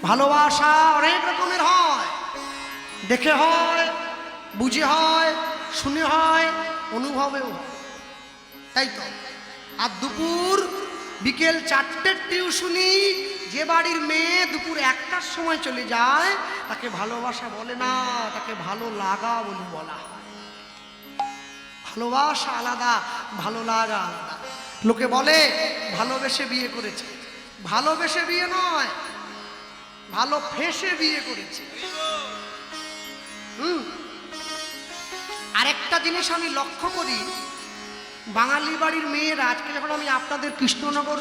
ভালোবাসা অনেক রকমের হয়, দেখে হয়, বুঝে হয়, শুনে হয়, অনুভবেও হয়, তাই তো। আর দুপুর বিকেল 4টের টিউশনি যে বাড়ির মেয়ে দুপুর 1টার সময় চলে যায় তাকে ভালোবাসা বলে না, তাকে ভালো লাগা বলে বলা হয়। ভালোবাসা আলাদা, ভালো লাগা আলাদা। লোকে বলে ভালোবেসে বিয়ে করেছে, ভালোবেসে বিয়ে নয়, ভালো ফেসে বিয়ে করেছে। আরেকটা জিনিস আমি লক্ষ্য করি, বাঙালি বাড়ির মেয়েরা, আজকে যখন আমি আপনাদের কৃষ্ণনগর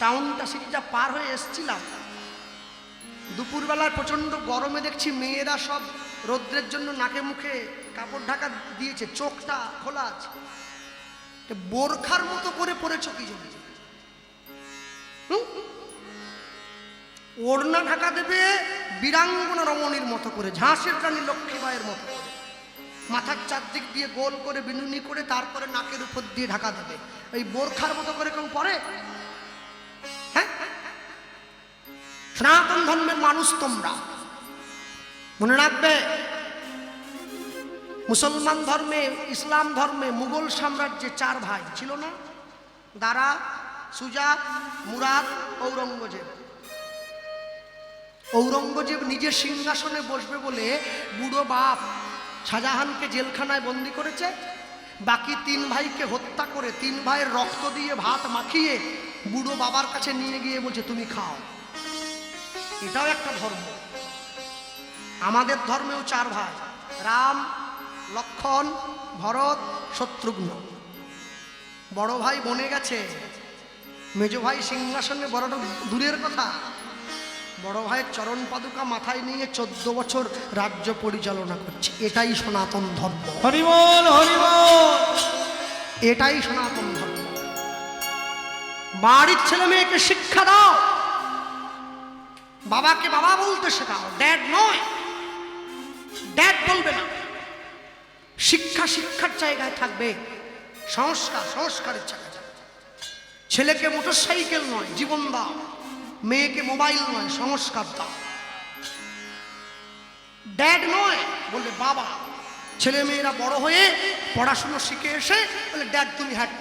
টাউনটা সিটিটা পার হয়ে এসছিলাম, দুপুরবেলায় প্রচন্ড গরমে দেখছি মেয়েরা সব রৌদ্রের জন্য নাকে মুখে কাপড় ঢাকা দিয়েছে, চোখটা খোলা আছে, বোরখার মতো করে পড়েছ কি জন্য? ওড়না ঢাকা দেবে বীরাঙ্গনা রমণীর মতো করে, ঝাঁসের রানী লক্ষ্মীবাইয়ের মতো করে, মাথার চারদিক দিয়ে গোল করে বিনুনি করে তারপরে নাকের উপর দিয়ে ঢাকা দেবে। ওই বোরখার মতো করে কেউ পরে? হ্যাঁ, সনাতন ধর্মের মানুষ তোমরা মনে রাখবে, মুসলমান ধর্মে, ইসলাম ধর্মে মুঘল সাম্রাজ্যে 4 ভাই ছিল না? দারা, সুজা, মুরাদ, ঔরঙ্গজেব। ঔরঙ্গজেব নিজের সিংহাসনে বসবে বলে বুড়ো বাপ শাহজাহানকে জেলখানায় বন্দি করেছে, বাকি 3 ভাইকে হত্যা করে 3 ভাইয়ের রক্ত দিয়ে ভাত মাখিয়ে বুড়ো বাবার কাছে নিয়ে গিয়ে বলছে তুমি খাও। এটাও একটা ধর্ম। আমাদের ধর্মেও 4 ভাই, রাম, লক্ষণ, ভরত, শত্রুঘ্ন। বড় ভাই বনে গেছে, মেজ ভাই সিংহাসনে বড়টা দূরের কথা, বড় ভাইয়ের চরণ পাদুকা মাথায় নিয়ে 14 বছর রাজ্য পরিচালনা করছে। এটাই সনাতন ধর্ম। হরি বল, হরি বল। এটাই সনাতন ধর্ম। বাড়ির ছেলে মেয়েকে শিক্ষা দাও, বাবাকে বাবা বলতে শেখাও, ড্যাড নয়, ড্যাড বলবে না। শিক্ষা শিক্ষার জায়গায় থাকবে, সংস্কার সংস্কারের জায়গায় থাকবে। ছেলেকে মোটরসাইকেল নয় জীবন দাও, মেয়েকে মোবাইল নয় সংস্কার দাও। ড্যাড নয় বলবে বাবা। ছেলে মেয়েরা বড় হয়ে পড়াশুনো শিখে এসে বলে ড্যাড তুমি হ্যাট।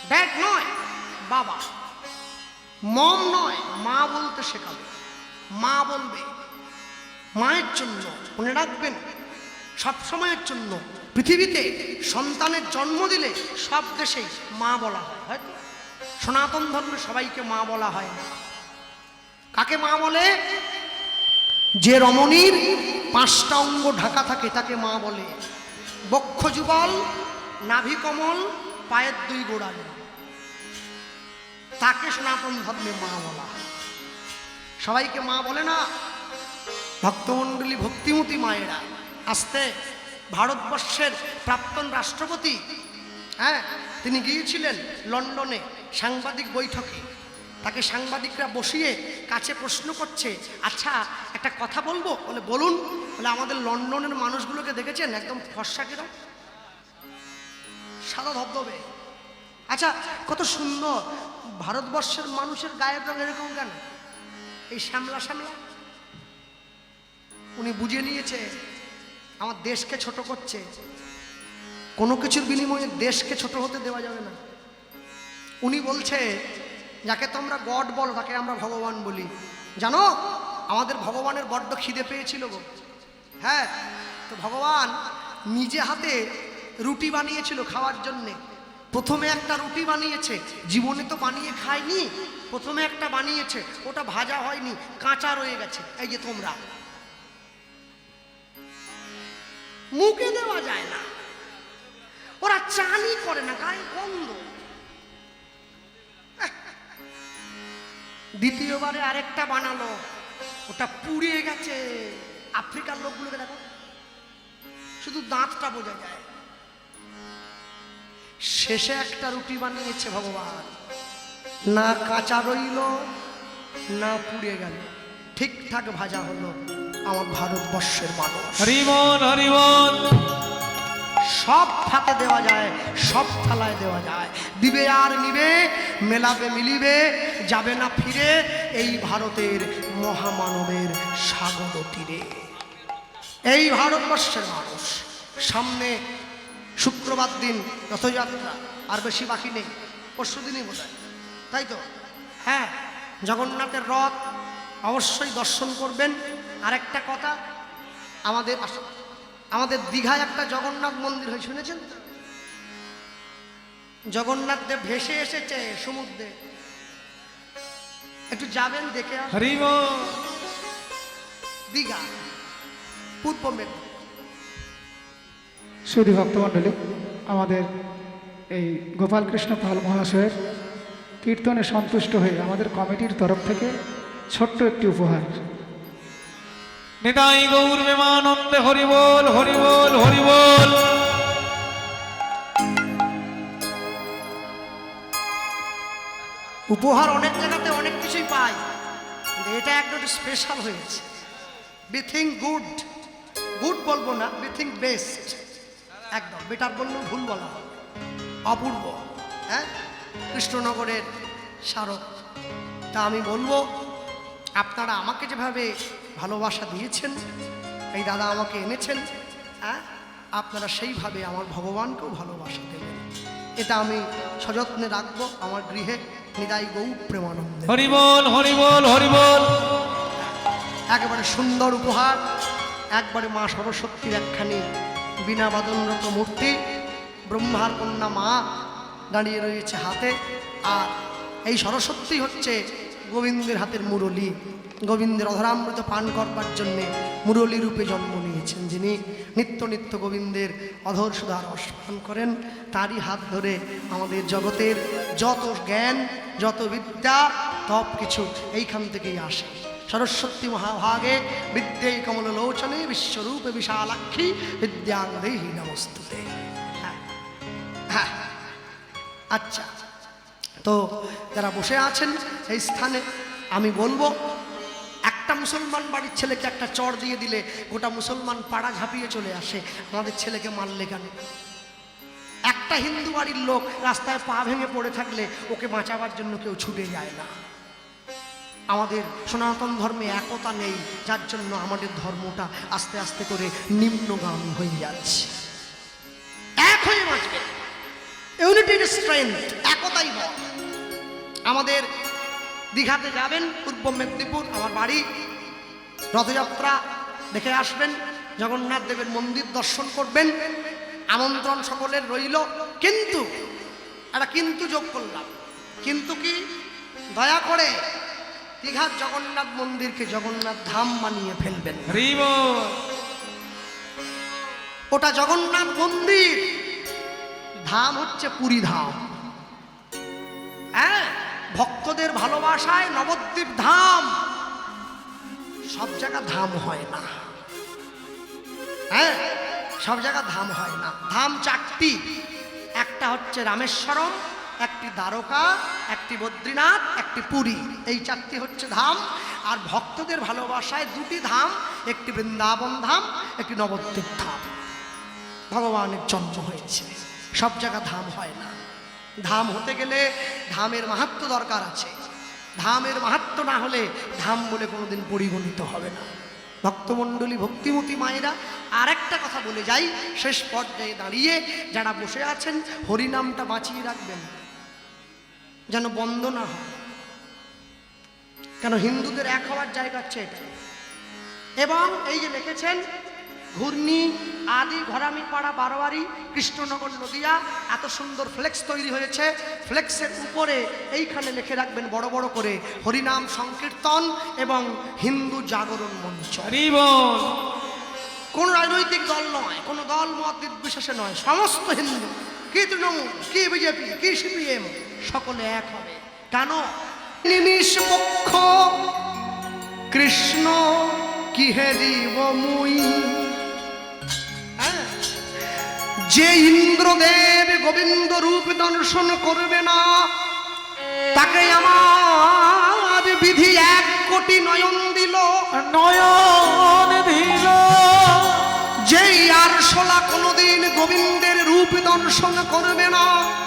ড্যাড নয় বাবা, মম নয় মা বলতে শেখাবে, মা বলবে। মায়ের জন্য মনে রাখবেন, সব সময়ের জন্য পৃথিবীতে সন্তানের জন্ম দিলে সব দেশেই মা বলা হয়, হয়তো সনাতন ধর্মে সবাইকে মা বলা হয় না। কাকে মা বলে? যে রমণীর 5টা অঙ্গ ঢাকা থাকে তাকে মা বলে। বক্ষ যুগল, নাভি কমল, পায়ের 2 গোড়ালি, তাকে সনাতন ধর্মে মা বলা হয়। সবাইকে মা বলে না। ভক্তমণ্ডলী, ভক্তিমতী মায়েরা। আসতে ভারতবর্ষের প্রাক্তন রাষ্ট্রপতি, হ্যাঁ, তিনি গিয়েছিলেন লন্ডনে সাংবাদিক বৈঠকে। তাকে সাংবাদিকরা বসিয়ে কাছে প্রশ্ন করছে, আচ্ছা একটা কথা বলবো? বলে বলুন। বলে আমাদের লন্ডনের মানুষগুলোকে দেখেছেন একদম ফর্সা কিরম, সাদা ধবধবে। আচ্ছা কত সুন্দর, ভারতবর্ষের মানুষের গায়ের রঙ এরকম কেন? এই শ্যামলা শ্যামলা। উনি বুঝে নিয়েছে আমার দেশকে ছোট করছে, কোনো কিছুর বিনিময়ে দেশকে ছোট হতে দেওয়া যাবে না। উনি বলছে যাকে তোমরা গড বলো তাকে আমরা ভগবান বলি। জানো আমাদের ভগবানের বড্ড খিদে পেয়েছিল গো। হ্যাঁ, তো ভগবান নিজে হাতে রুটি বানিয়েছিল খাওয়ার জন্যে। প্রথমে একটা রুটি বানিয়েছে, জীবনে তো বানিয়ে খায়নি, প্রথমে একটা বানিয়েছে, ওটা ভাজা হয়নি, কাঁচা রয়ে গেছে। এই যে তোমরা, মুখে দেওয়া যায় না, ওরা চানি করে না, গায়ে গন্ধ। দ্বিতীয়বারে আরেকটা বানালো, ওটা পুড়িয়ে গেছে। আফ্রিকার লোকগুলোকে দেখো, শুধু দাঁতটা বোঝা যায়। শেষে একটা রুটি বানিয়েছে ভগবান, না কাঁচা রইল না পুড়ে গেল, ঠিকঠাক ভাজা হলো। আমার ভারতবর্ষের মানুষ, হরি বল, হরি বল। সব ভাতে দেওয়া যায়, সব থালায় দেওয়া যায়। দিবে আর নিবে, মেলাবে মিলিবে, যাবে না ফিরে এই ভারতের মহামানবের সাগর তীরে। এই ভারতবর্ষের মানুষ সামনে শুক্রবার দিন রথযাত্রা, আর বেশি বাকি নেই, পরশু দিনই বোধ হয়, তাই তো? হ্যাঁ, জগন্নাথের রথ অবশ্যই দর্শন করবেন। আরেকটা কথা, আমাদের দীঘায় একটা জগন্নাথ মন্দির হয়, শুনেছেন তো? জগন্নাথ দেব ভেসে এসেছে সমুদ্রে, একটু যাবেন দেখে আসবেন। হরি বল। দীঘা, পূর্ব মেদিনীপুর। সুধী ভক্তমণ্ডলী, আমাদের এই গোপালকৃষ্ণ পাল মহাশয়ের কীর্তনে সন্তুষ্ট হয়ে আমাদের কমিটির তরফ থেকে ছোট্ট একটি উপহার। নিতাই গৌর প্রেমানন্দে হরি বল, হরি বল, হরি বল। উপহার অনেক জায়গাতে অনেক কিছুই পাই, কিন্তু এটা একটু স্পেশাল হয়েছে। বি থিঙ্ক গুড, গুড বলবো না, বি থিঙ্ক বেস্ট। একদম বেটার বললেও ভুল বলা হবে। অপূর্ব, হ্যাঁ, কৃষ্ণনগরের স্মারক। তা আমি বলবো, আপনারা আমাকে যেভাবে ভালোবাসা দিয়েছেন, এই দাদা আমাকে এনেছেন, হ্যাঁ, আপনারা সেইভাবে আমার ভগবানকেও ভালোবাসা দেবেন। এটা আমি সযত্নে রাখবো আমার গৃহে। নিতাই গৌর প্রেমানন্দে হরি বল, হরি বল, হরি বল। একেবারে সুন্দর উপহার, একবারে মা সরস্বতীর একখানি বিনা বাদনরত মূর্তি, ব্রহ্মার কন্যা মা দাঁড়িয়ে রয়েছে হাতে। আর এই সরস্বতী হচ্ছে গোবিন্দের হাতের মুরলী। গোবিন্দের অধরামৃত পান করবার জন্যে মুরলী রূপে জন্ম নিয়েছেন, যিনি নিত্য নিত্য গোবিন্দের অধর সুধার রস পান করেন। তারই হাত ধরে আমাদের জগতের যত জ্ঞান, যত বিদ্যা, সব কিছু এইখান থেকেই আসে। সরস্বতী মহাভাগে বিদ্যে কমললোচনে বিশ্বরূপে বিশালাক্ষী বিদ্যাঙ্গদেহি নমস্তুতে। হ্যাঁ হ্যাঁ, আচ্ছা, তো যারা বসে আছেন এই স্থানে, আমি বলবো, একটা মুসলমান বাড়ির ছেলেকে একটা চড় দিয়ে দিলে গোটা মুসলমান পাড়া ঝাঁপিয়ে চলে আসে, আমাদের ছেলেকে মারলে কেন? একটা হিন্দু বাড়ির লোক রাস্তায় পা ভেঙে পড়ে থাকলে ওকে বাঁচাবার জন্য কেউ ছুটে যায় না। আমাদের সনাতন ধর্মে একতা নেই, যার জন্য আমাদের ধর্মটা আস্তে আস্তে করে নিম্নগামী হয়ে যাচ্ছে। এক হয়ে বাঁচবে, ইউনিটির স্ট্রেংথ, একতাই বল। আমাদের দীঘাতে যাবেন, পূর্ব মেদিনীপুর আমার বাড়ি, রথযাত্রা দেখে আসবেন, জগন্নাথ দেবের মন্দির দর্শন করবেন, আমন্ত্রণ সকলের রইল। কিন্তু একটা কিন্তু যোগ করলাম, কিন্তু কি, দয়া করে দীঘার জগন্নাথ মন্দিরকে জগন্নাথ ধাম বানিয়ে ফেলবেন। হরি বল। ওটা জগন্নাথ মন্দির, ধাম হচ্ছে পুরী ধাম। হ্যাঁ, ভক্তদের ভালোবাসায় নবদ্বীপ ধাম। সব জায়গা ধাম হয় না, হ্যাঁ, সব জায়গা ধাম হয় না। ধাম চারটি, একটা হচ্ছে রামেশ্বরম, একটি দ্বারকা, একটি বদ্রীনাথ, একটি পুরী। এই চারটি হচ্ছে ধাম। আর ভক্তদের ভালোবাসায় দুটি ধাম, একটি বৃন্দাবন ধাম, একটি নবদ্বীপ ধাম। ভগবানের জন্ম হয়েছে, সব জায়গা ধাম হয় না। ধাম হতে গেলে ধামের মাহাত্ম্য দরকার আছে। ধামের মাহাত্ম্য না হলে ধাম বলে কোনোদিন পরিগণিত হবে না। ভক্তমণ্ডলী, ভক্তিমতী মায়েরা, আর একটা কথা বলে যাই, শেষ পর্যায়ে দাঁড়িয়ে যারা বসে আছেন, হরিনামটা বাঁচিয়ে রাখবেন যেন বন্ধ না হয়। কেন, হিন্দুদের এক হওয়ার জায়গা হচ্ছে এটা। এবং এই যে লিখেছেন ঘূর্ণি আদি ঘরামি পাড়া বারোয়ারি কৃষ্ণনগর নদিয়া, এত সুন্দর ফ্লেক্স তৈরি হয়েছে। ফ্লেক্সের উপরে এইখানে লিখে রাখবেন বড় বড় করে, হরিনাম সংকীর্তন এবং হিন্দু জাগরণ মঞ্চ। হরি বল। কোন রাজনৈতিক দল নয়, কোনো দল মত নির্বিশেষে নয়, সমস্ত হিন্দু, কি তৃণমূল, কি বিজেপি, কি সিপিএম, সকলে এক হবে। কেন, নিমিষ পক্ষ কৃষ্ণ কি হে দিব মুই। যে ইন্দ্রদেব গোবিন্দ রূপ দর্শন করবে না, তাকে আমার বিধি 1 কোটি নয়ন দিল। নয়ন দিল। যেই আরশোলা কোনোদিন গোবিন্দের রূপ রূপ দর্শন করবে না।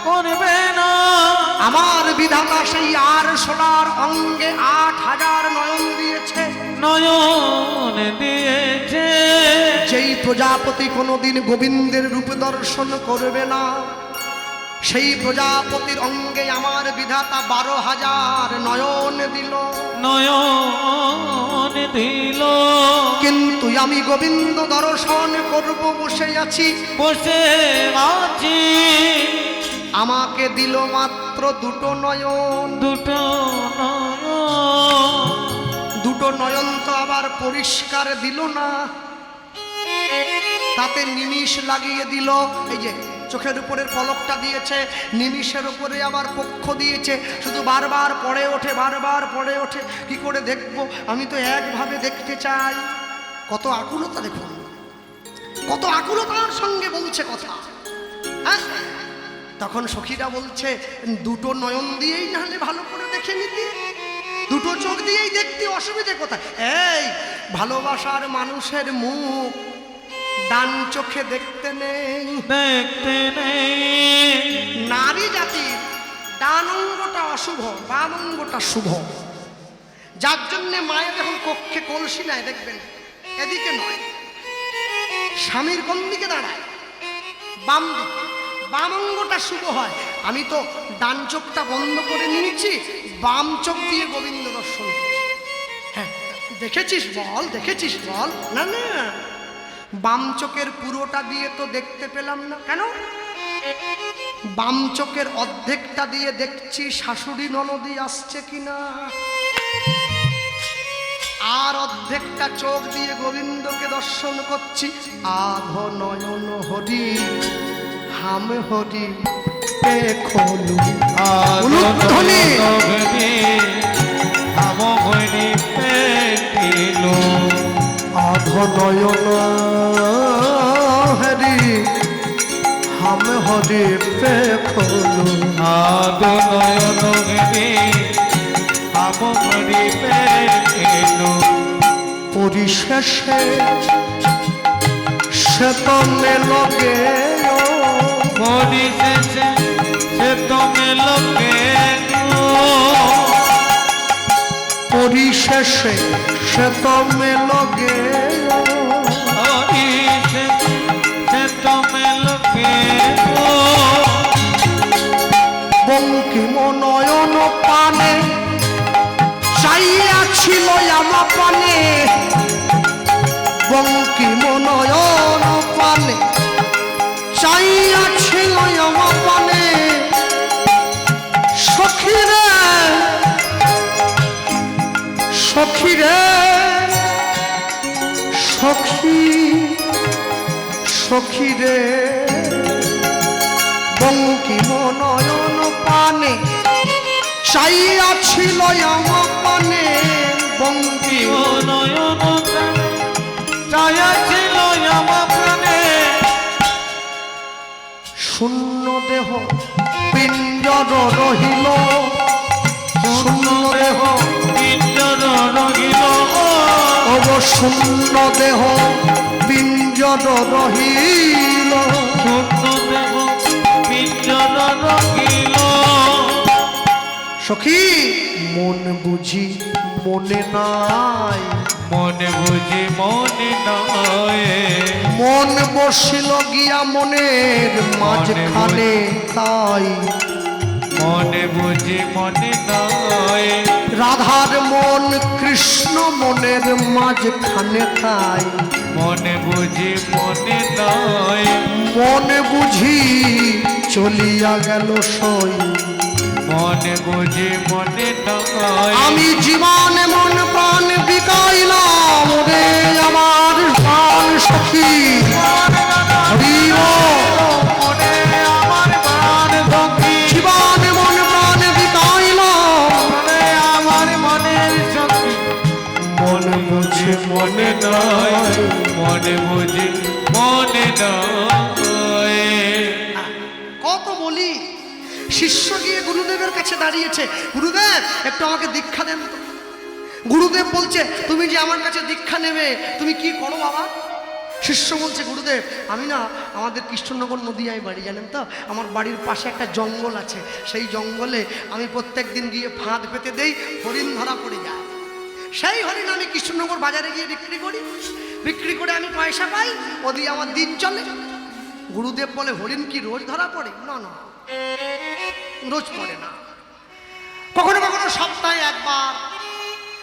করবে না। আমার বিধাতা সেই আর সোনার অঙ্গে 8000 নয়ন দিয়েছে। নয়ন দিয়েছে। যেই প্রজাপতি কোনোদিন গোবিন্দের রূপ দর্শন করবে না, সেই প্রজাপতির অঙ্গে আমার বিধাতা 12,000 নয়ন দিল। নয়ন দিল। কিন্তু আমি গোবিন্দ দর্শন করব বসে আছি। বসে আছি। আমাকে দিল মাত্র 2টো নয়ন। দুটো নয়ন। 2টো নয়ন তো আবার পরিষ্কার দিল না, তাতে নিমিষ লাগিয়ে দিল। এই যে চোখের উপরের পলকটা দিয়েছে, নিমিষের উপরে আবার পক্ষ দিয়েছে। শুধু বারবার পড়ে ওঠে, বারবার পড়ে ওঠে। কি করে দেখব? আমি তো একভাবে দেখতে চাই। কত আকুলতা দেখুন, কত আকুলতার সঙ্গে বলছে কথা। হ্যাঁ, তখন সখীরা বলছে 2টো নয়ন দিয়েই নাহলে ভালো করে দেখে নিতে, 2টো চোখ দিয়েই দেখতে অসুবিধে কোথায়? এই ভালোবাসার মানুষের মুখ ডান চোখে দেখতে নেই। দেখতে নেই। নারী জাতির ডান অঙ্গটা অশুভ, বাম অঙ্গটা শুভ। যার জন্যে মায়ের যখন কক্ষে কলসি নেয় দেখবেন এদিকে নয়, স্বামীর কোন দিকে দাঁড়ায়? বাম দিকে। বাম অঙ্গটা শুভ হয়। আমি তো ডান চোখটা বন্ধ করে নিয়েছি, বাম চোখ দিয়ে গোবিন্দ দর্শন করছি। হ্যাঁ, দেখেছিস বল, দেখেছিস বল। না না, বাম চোখের পুরোটা দিয়ে তো দেখতে পেলাম না। কেন? বাম চোখের অর্ধেকটা দিয়ে দেখছি শাশুড়ি ননদি আসছে কিনা, আর অর্ধেকটা চোখ দিয়ে গোবিন্দকে দর্শন করছি। আধ নয়ন হরি হাম হরি খোলু। আধনি আম হরি পেটিল। আধ নয়ন হরি হাম হরি খোলু। আধ নয়ন হরি আম হরি পেটিল। পরিশেষে সে তো মেলগে, পরিশেষে সে তো মেলগে। পরিশেষে সে তো মেলগে, পরিশেষে সে তো মেলগে। বঙ্কিম নয়ন পানে চাইয়াছিল আমার পানে। বঙ্কিম নয়ন পানে চাইয়াছিল আমার পানে। সখীরে সখীরে সখী সখীরে, বঙ্কিম নয়ন পানে চাইয়াছিল আমার পানে। বঙ্কিম নয়ন চাইয়াছিল আমার প্রাণে। শূন্য দেহ পিঞ্জর রহিল, শূন্য দেহ পিঞ্জর রহিল। অব শূন্য দেহ পিঞ্জর রহিল। শূন্য দেহ পিঞ্জর রহিল। সখী মন বুঝি মনে নাই, মনে বুঝি মনে নয়। মন বসিল গিয়া মনের মাঝখানে তাই। মনে বুঝি মনে নয়। রাধার মন কৃষ্ণ মনের মাঝখানে তাই। মনে বুঝি মনে নয়। মনে বুঝি চলিয়া গেল সই। মনে বুঝি মনে নয়। আমি জীবনে মন প্রাণ বিকাইলাম রে আমার প্রাণ সখী। হরি মনে আমার প্রাণ সখী। জীবনে মন প্রাণ বিকাইলাম মনে আমার মনের সখী। মনে বুঝি মনে নয়। মনে বুঝি মনে নয়। কত বলি। শিষ্য গিয়ে গুরুদেবের কাছে দাঁড়িয়েছে, গুরুদেব একটু আমাকে দীক্ষা দেন তো। গুরুদেব বলছে তুমি যে আমার কাছে দীক্ষা নেবে তুমি কি করো বাবা? শিষ্য বলছে গুরুদেব আমি না আমাদের কৃষ্ণনগর নদীয়ায় বাড়ি জানেন তো, আমার বাড়ির পাশে একটা জঙ্গল আছে, সেই জঙ্গলে আমি প্রত্যেক দিন গিয়ে ফাঁদ পেতে দেই, হরিণ ধরা পড়ে যায়। সেই হরিণ আমি কৃষ্ণনগর বাজারে গিয়ে বিক্রি করি, বিক্রি করে আমি পয়সা পাই, ও দিয়ে আমার দিন চলে। গুরুদেব বলে হরিণ কি রোজ ধরা পড়ে? না না, রোজ পড়ে না, কখনো কখনো সপ্তাহে একবার,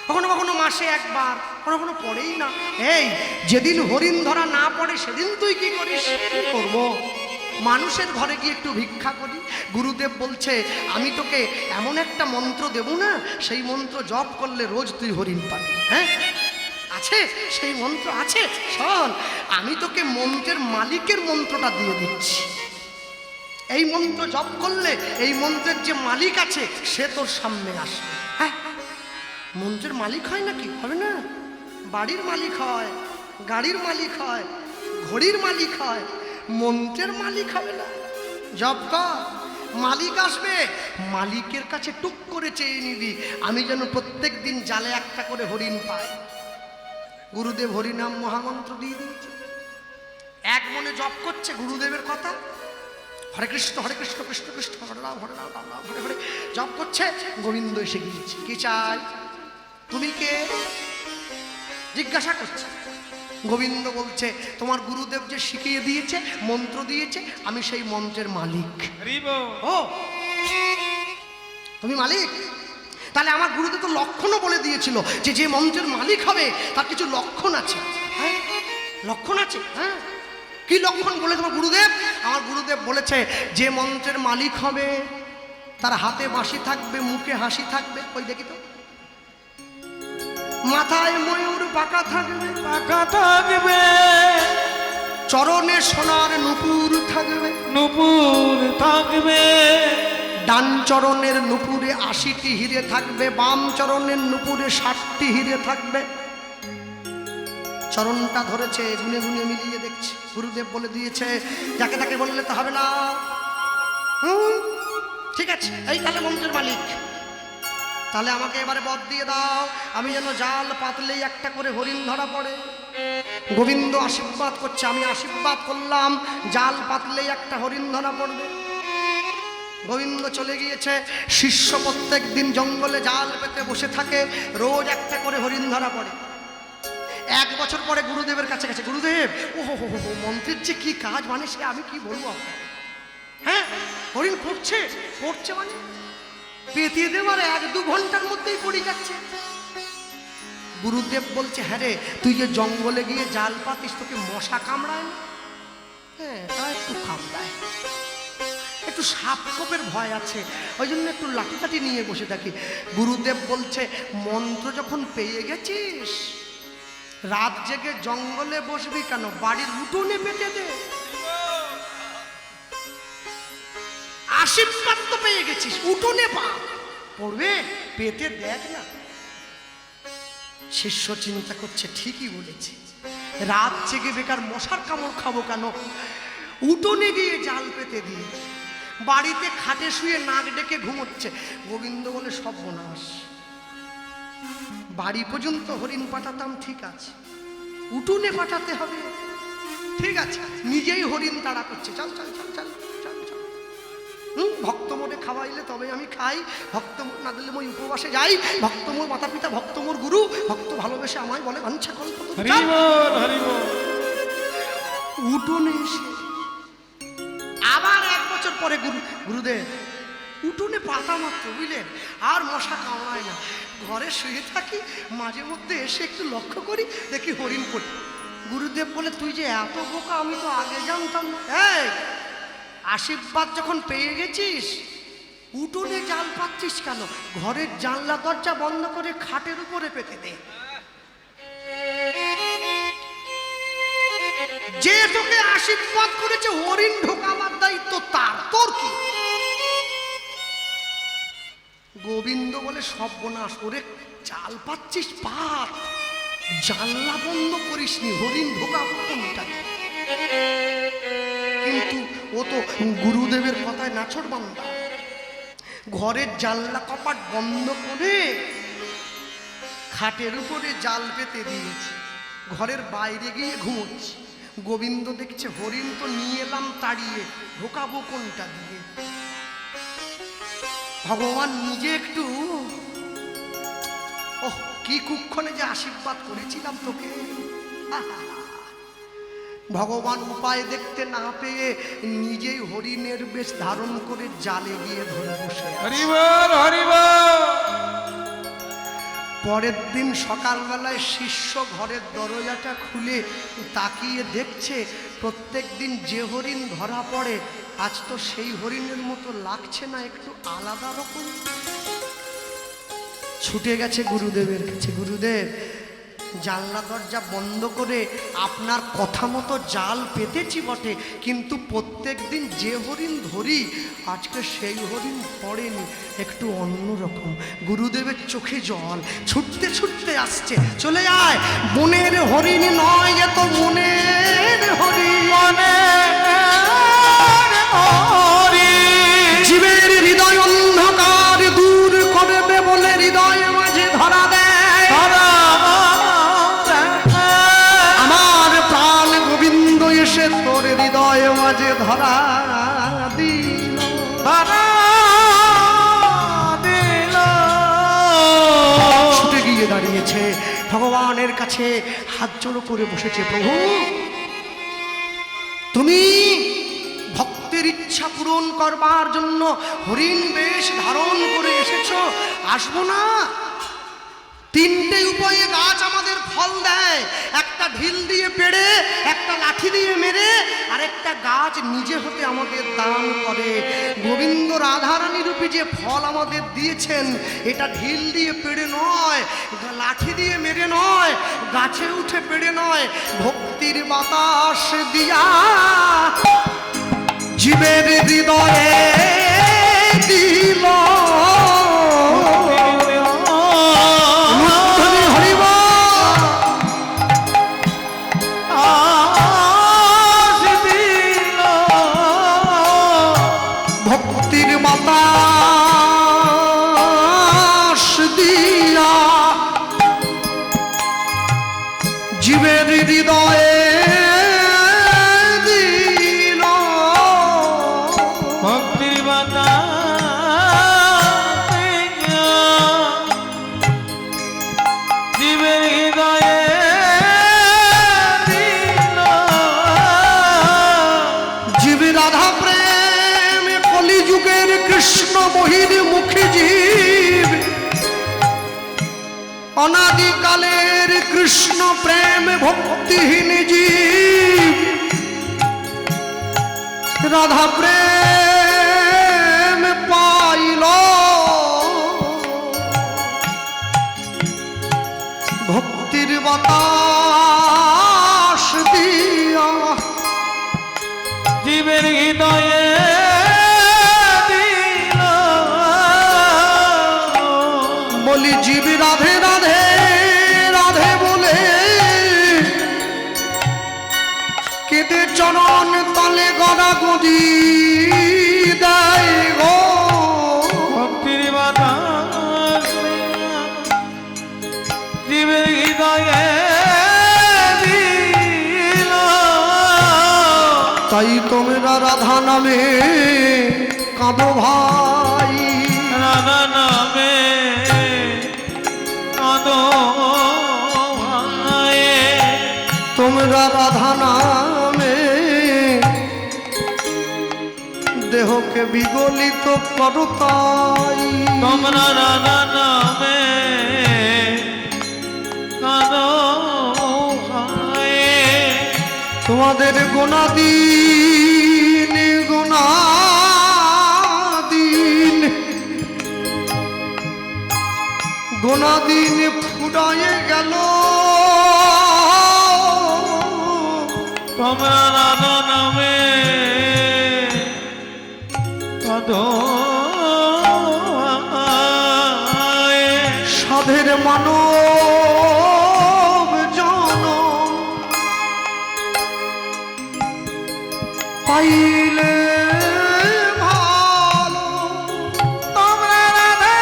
কখনো কখনো মাসে একবার, কখনো কখনো পড়েই না। এই যেদিন হরিণ ধরা না পড়ে সেদিন তুই কি করিস? কি করবো, মানুষের ঘরে গিয়ে একটু ভিক্ষা করি। গুরুদেব বলছে আমি তোকে এমন একটা মন্ত্র দেব না, সেই মন্ত্র জপ করলে রোজ তুই হরিণ পাবি। হ্যাঁ আছে, সেই মন্ত্র আছে, শোন আমি তোকে মন্ত্রের মালিকের মন্ত্রটা দিয়ে দিচ্ছি। এই মন্ত্র জপ করলে এই মন্ত্রের যে মালিক আছে সে তোর সামনে আসবে। হ্যাঁ, মন্ত্রের মালিক হয় নাকি? হবে না, বাড়ির মালিক হয়, গাড়ির মালিক হয়, ঘড়ির মালিক হয়, মন্ত্রের মালিক হবে না। জপ কর, মালিক আসবে, মালিকের কাছে টুক করে চেয়ে নিবি আমি যেন প্রত্যেক দিন জালে একটা করে হরিণ পাই। গুরুদেব হরিনাম মহামন্ত্র দিয়ে দিয়েছে, এক মনে জপ করছে গুরুদেবের কথা, হরে কৃষ্ণ কৃষ্ণ কৃষ্ণ হরে রাম রাম রাম হরে হরে জপ করছে। গোবিন্দ এসে গিয়েছে, কি চাই, তুমি কে জিজ্ঞাসা করছে। গোবিন্দ বলছে তোমার গুরুদেব যে শিখিয়ে দিয়েছে, মন্ত্র দিয়েছে, আমি সেই মন্ত্রের মালিক। ও তুমি মালিক? তাহলে আমার গুরুদেব তো লক্ষণও বলে দিয়েছিল যে যে মন্ত্রের মালিক হবে তার কিছু লক্ষণ আছে। হ্যাঁ, লক্ষণ আছে। হ্যাঁ, কি লক্ষণ বলে তোমার গুরুদেব? আমার গুরুদেব বলেছে যে মন্ত্রের মালিক হবে তার হাতে বাঁশি থাকবে, মুখে হাসি থাকবে। ওই দেখি তো, মাথায় ময়ূর পাকা থাকবে, পাকা থাকবে, চরণে সোনার নুপুর থাকবে, নুপুর থাকবে, ডান চরণের নুপুরে ৮০টি হিরে থাকবে, বাম চরণের নুপুরে ৬০টি হিরে থাকবে। চরণটা ধরেছে, গুনে গুনে মিলিয়ে দেখছে, গুরুদেব বলে দিয়েছে যাকে তাকে বললে তো হবে না। ঠিক আছে, এই তাহলে মন্ত্রের মালিক, তাহলে আমাকে এবারে বদ দিয়ে দাও, আমি যেন জাল পাতলেই একটা করে হরিণ ধরা পড়ে। গোবিন্দ আশীর্বাদ করছে, আমি আশীর্বাদ করলাম, জাল পাতলেই একটা হরিণ ধরা পড়বে। গোবিন্দ চলে গিয়েছে, শিষ্য প্রত্যেক দিন জঙ্গলে জাল পেতে বসে থাকে, রোজ একটা করে হরিণ ধরা পড়ে। ১ বছর পরে গুরুদেবের কাছে গেছে, গুরুদেব ও হো হো হো মন্ত্রের যে কি কাজ, মানে সে আমি কি বলবো আপনাকে। হ্যাঁ, হরিণ পড়ছে পড়ছে মানে পেতে দেওয়ার ১-২ ঘন্টার মধ্যেই পড়ে যাচ্ছে। গুরুদেব বলছে হ্যাঁ রে, তুই যে জঙ্গলে গিয়ে জাল পাতিস তোকে মশা কামড়ায় না? হ্যাঁ, তা একটু কামড়ায়, একটু সাপ খোপের ভয় আছে, ওই জন্য একটু লাঠি কাঠি নিয়ে বসে থাকি। গুরুদেব বলছে মন্ত্র যখন পেয়ে গেছিস, রাত জেগে জঙ্গলে বসবি কেন, বাড়ির উঠোনে পেতে দে। আশীর্বাদ তো পেয়ে গেছিস, উঠোনে পা পড়বে, পেতে দেখ না। শিষ্য চিন্তা করছে ঠিকই বলেছে, রাত জেগে বেকার মশার কামড় খাবো কেন, উঠোনে গিয়ে জাল পেতে দিয়ে বাড়িতে খাটে শুয়ে নাক ডেকে ঘুমোচ্ছে। গোবিন্দ বলে সর্বনাশ, বাড়ি পর্যন্ত হরিণ পাঠাতাম ঠিক আছে, উঠোনে পাঠাতে হবে, ঠিক আছে, নিজেই হরিণ তাড়া করছে, চল চল চল চল চল চল। ভক্ত মোড়ে খাওয়াইলে তবে আমি খাই, ভক্ত মোড় না দিলে মই উপবাসে যাই, ভক্ত মোর মাতা পিতা, ভক্ত মোর গুরু, ভক্ত ভালোবেসে আমায় বলে বাঞ্ছা কল্প। উঠোনে এসে আবার ১ বছর পরে গুরুদেব উঠোনে পাতা মাত্র, বুঝলেন, আর মশা কামড়ায় না, ঘরে শুয়ে থাকি, মাঝে মধ্যে এসে একটু লক্ষ্য করি, দেখি হরিণ পড়ি। গুরুদেব বলে তুই যে এত বোকা, আমি তো আগে জানতাম না। এই আশীর্বাদ যখন পেয়ে গেছিস, উঠোনে জাল পাচ্ছিস কেন, ঘরের জানলা দরজা বন্ধ করে খাটের উপরে পেতে দে। যে তোকে আশীর্বাদ করেছে হরিণ ঢোকাবার দায়িত্ব তার, তোর কি? গোবিন্দ বলে সর্বনাশ, ওরে জাল পাচ্ছিস পাত, জানলা বন্ধ করিসনি, হরিণ ঢোকাবো কোনটা? কিন্তু ও তো গুরুদেবের কথায় নাছর বান্দা, ঘরের জানলা কপাট বন্ধ করে খাটের উপরে জাল পেতে দিয়েছে, ঘরের বাইরে গিয়ে ঘুমোচ্ছে। গোবিন্দ দেখছে হরিণ তো নিয়ে এলাম তাড়িয়ে, ঢোকাবো কোনটা দিয়ে। ভগবান নিজে একটু, ওহ কি কুক্ষণে যে আশীর্বাদ করেছিলাম তোকে। ভগবান উপায় দেখতে না পেয়ে নিজেই হরিণের বেশ ধারণ করে জালে গিয়ে ধরে বসে আছে। হরি বল হরি বল। পরের দিন সকালবেলায় শিষ্য ঘরের দরজাটা খুলে তাকিয়ে দেখছে প্রত্যেক দিন যে হরিণ ধরা পড়ে আজ তো সেই হরিণের মতো লাগছে না, একটু আলাদা রকম। ছুটে গেছে গুরুদেবের কাছে, গুরুদেব জানলা দরজা বন্ধ করে আপনার কথা মতো জাল পেতেছি বটে, কিন্তু প্রত্যেক দিন যে হরিণ ধরি আজকে সেই হরিণ পড়েনি, একটু অন্যরকম। গুরুদেবের চোখে জল, ছুটতে ছুটতে আসছে, চলে আয়, বনের হরিণ নয় এ তো মনের হরিণ। জীবের হৃদয় অন্ধকার দূর করবে বলে হৃদয় মাঝে ধরা দেয়। আমার প্রাণ গোবিন্দ এসে তোর হৃদয় মাঝে ধরা দিল। ছুটে গিয়ে দাঁড়িয়েছে ভগবানের কাছে, হাত জোড়ো করে বসেছে, প্রভু তুমি ভক্তের ইচ্ছা পূরণ করবার জন্য হরিণ বেশ ধারণ করে এসেছো, আসবো না? তিনটে উপায়ে গাছ আমাদের ফল দেয়, একটা ঢিল দিয়ে পেড়ে, একটা লাঠি দিয়ে মেরে, আর একটা গাছ নিজে হতে আমাদের দান করে। গোবিন্দ রাধারানী রূপী যে ফল আমাদের দিয়েছেন এটা ঢিল দিয়ে পেড়ে নয়, লাঠি দিয়ে মেরে নয়, গাছে উঠে পেড়ে নয়, ভক্তির বাতাস দিয়া জীবের হৃদয়ে দিল। ভক্তির বাতাস দিয়া জীবের হৃদয়ে দিল। ভক্তির বাতাস জীবের হৃদয়ে দিল। জীব রাধা প্রেম কলিযুগের কৃষ্ণ বহির মুখী জীব, অনাদিকালের কৃষ্ণ প্রেম ভক্তিহীন জীব। রাধা প্রেম পাইল ভক্তির বাতাস দিয়া জীবের হৃদয়ে দিল। বলি জীব রাধে রাধে রাধে বলে কেটে চরণ তলে গড়া গদি দেয় গো। ভক্তির বাতাস জীবের হৃদয়ে দিল। তাই তোমরা রাধা নামে কাঁদো ভাই, রাধা নামে কাঁদো ভাই। তোমরা রাধা নামে দেহকে বিগলিত করো তাই। তোমরা রাধা নামে কাঁদো ভাই। তোমাদের গুণাদিন গুণাদিন গুণাদিন ফুরায়ে গেল। তোমরা রাধা নামে কাঁদো ভাই। সাধের মানব জনম পাইলে ভালো। তোমরা রাধা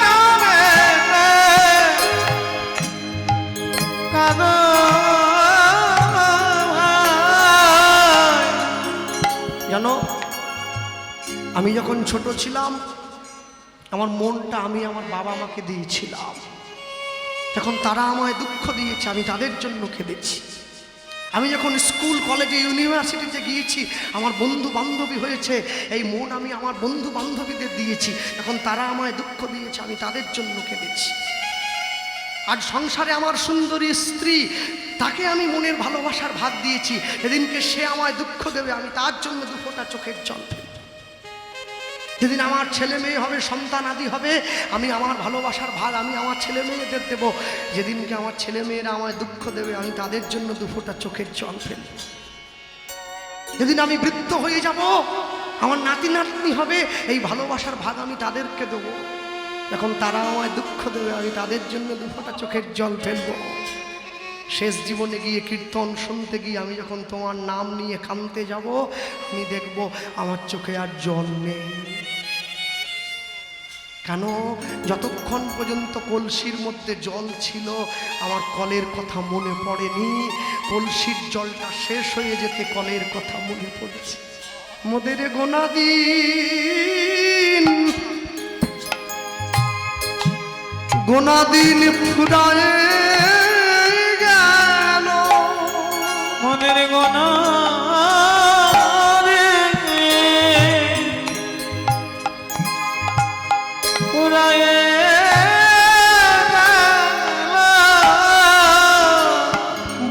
নামে কাঁদো ভাই। আমি যখন ছোট ছিলাম আমার মনটা আমি আমার বাবা মাকে দিয়েছিলাম। যখন তারা আমায় দুঃখ দিয়েছে আমি তাদের জন্য কেঁদেছি। আমি যখন স্কুল কলেজে ইউনিভার্সিটিতে গিয়েছি আমার বন্ধু বান্ধবী হয়েছে, এই মন আমি আমার বন্ধু বান্ধবীদের দিয়েছি। যখন তারা আমায় দুঃখ দিয়েছে আমি তাদের জন্য কেঁদেছি। আজ সংসারে আমার সুন্দরী স্ত্রী, তাকে আমি মনের ভালোবাসার ভাগ দিয়েছি। যেদিনকে সে আমায় দুঃখ দেবে আমি তার জন্য দুফোঁটা চোখের জল ফেলব। যেদিন আমার ছেলে মেয়ে হবে, সন্তান আদি হবে, আমি আমার ভালোবাসার ভাগ আমি আমার ছেলে মেয়েদের দেব। যেদিনকে আমার ছেলে মেয়েরা আমায় দুঃখ দেবে আমি তাদের জন্য দুফোঁটা চোখের জল ফেলব। যেদিন আমি বৃদ্ধ হয়ে যাব, আমার নাতি নাতনি হবে, এই ভালোবাসার ভাগ আমি তাদেরকে দেব। যখন তারা আমায় দুঃখ দেবে আমি তাদের জন্য দুফোঁটা চোখের জল ফেলব। শেষ জীবনে গিয়ে কীর্তন শুনতে গিয়ে আমি যখন তোমার নাম নিয়ে কাঁদতে যাব, আমি দেখব আমার চোখে আর জল নেই। কেন? যতক্ষণ পর্যন্ত কলসির মধ্যে জল ছিল আমার কলের কথা মনে পড়েনি। কলসির জলটা শেষ হয়ে যেতে কলের কথা মনে পড়েছে। মোদের গোনা দিন ফুরায় গেল, মনের গোনা পুরায়ে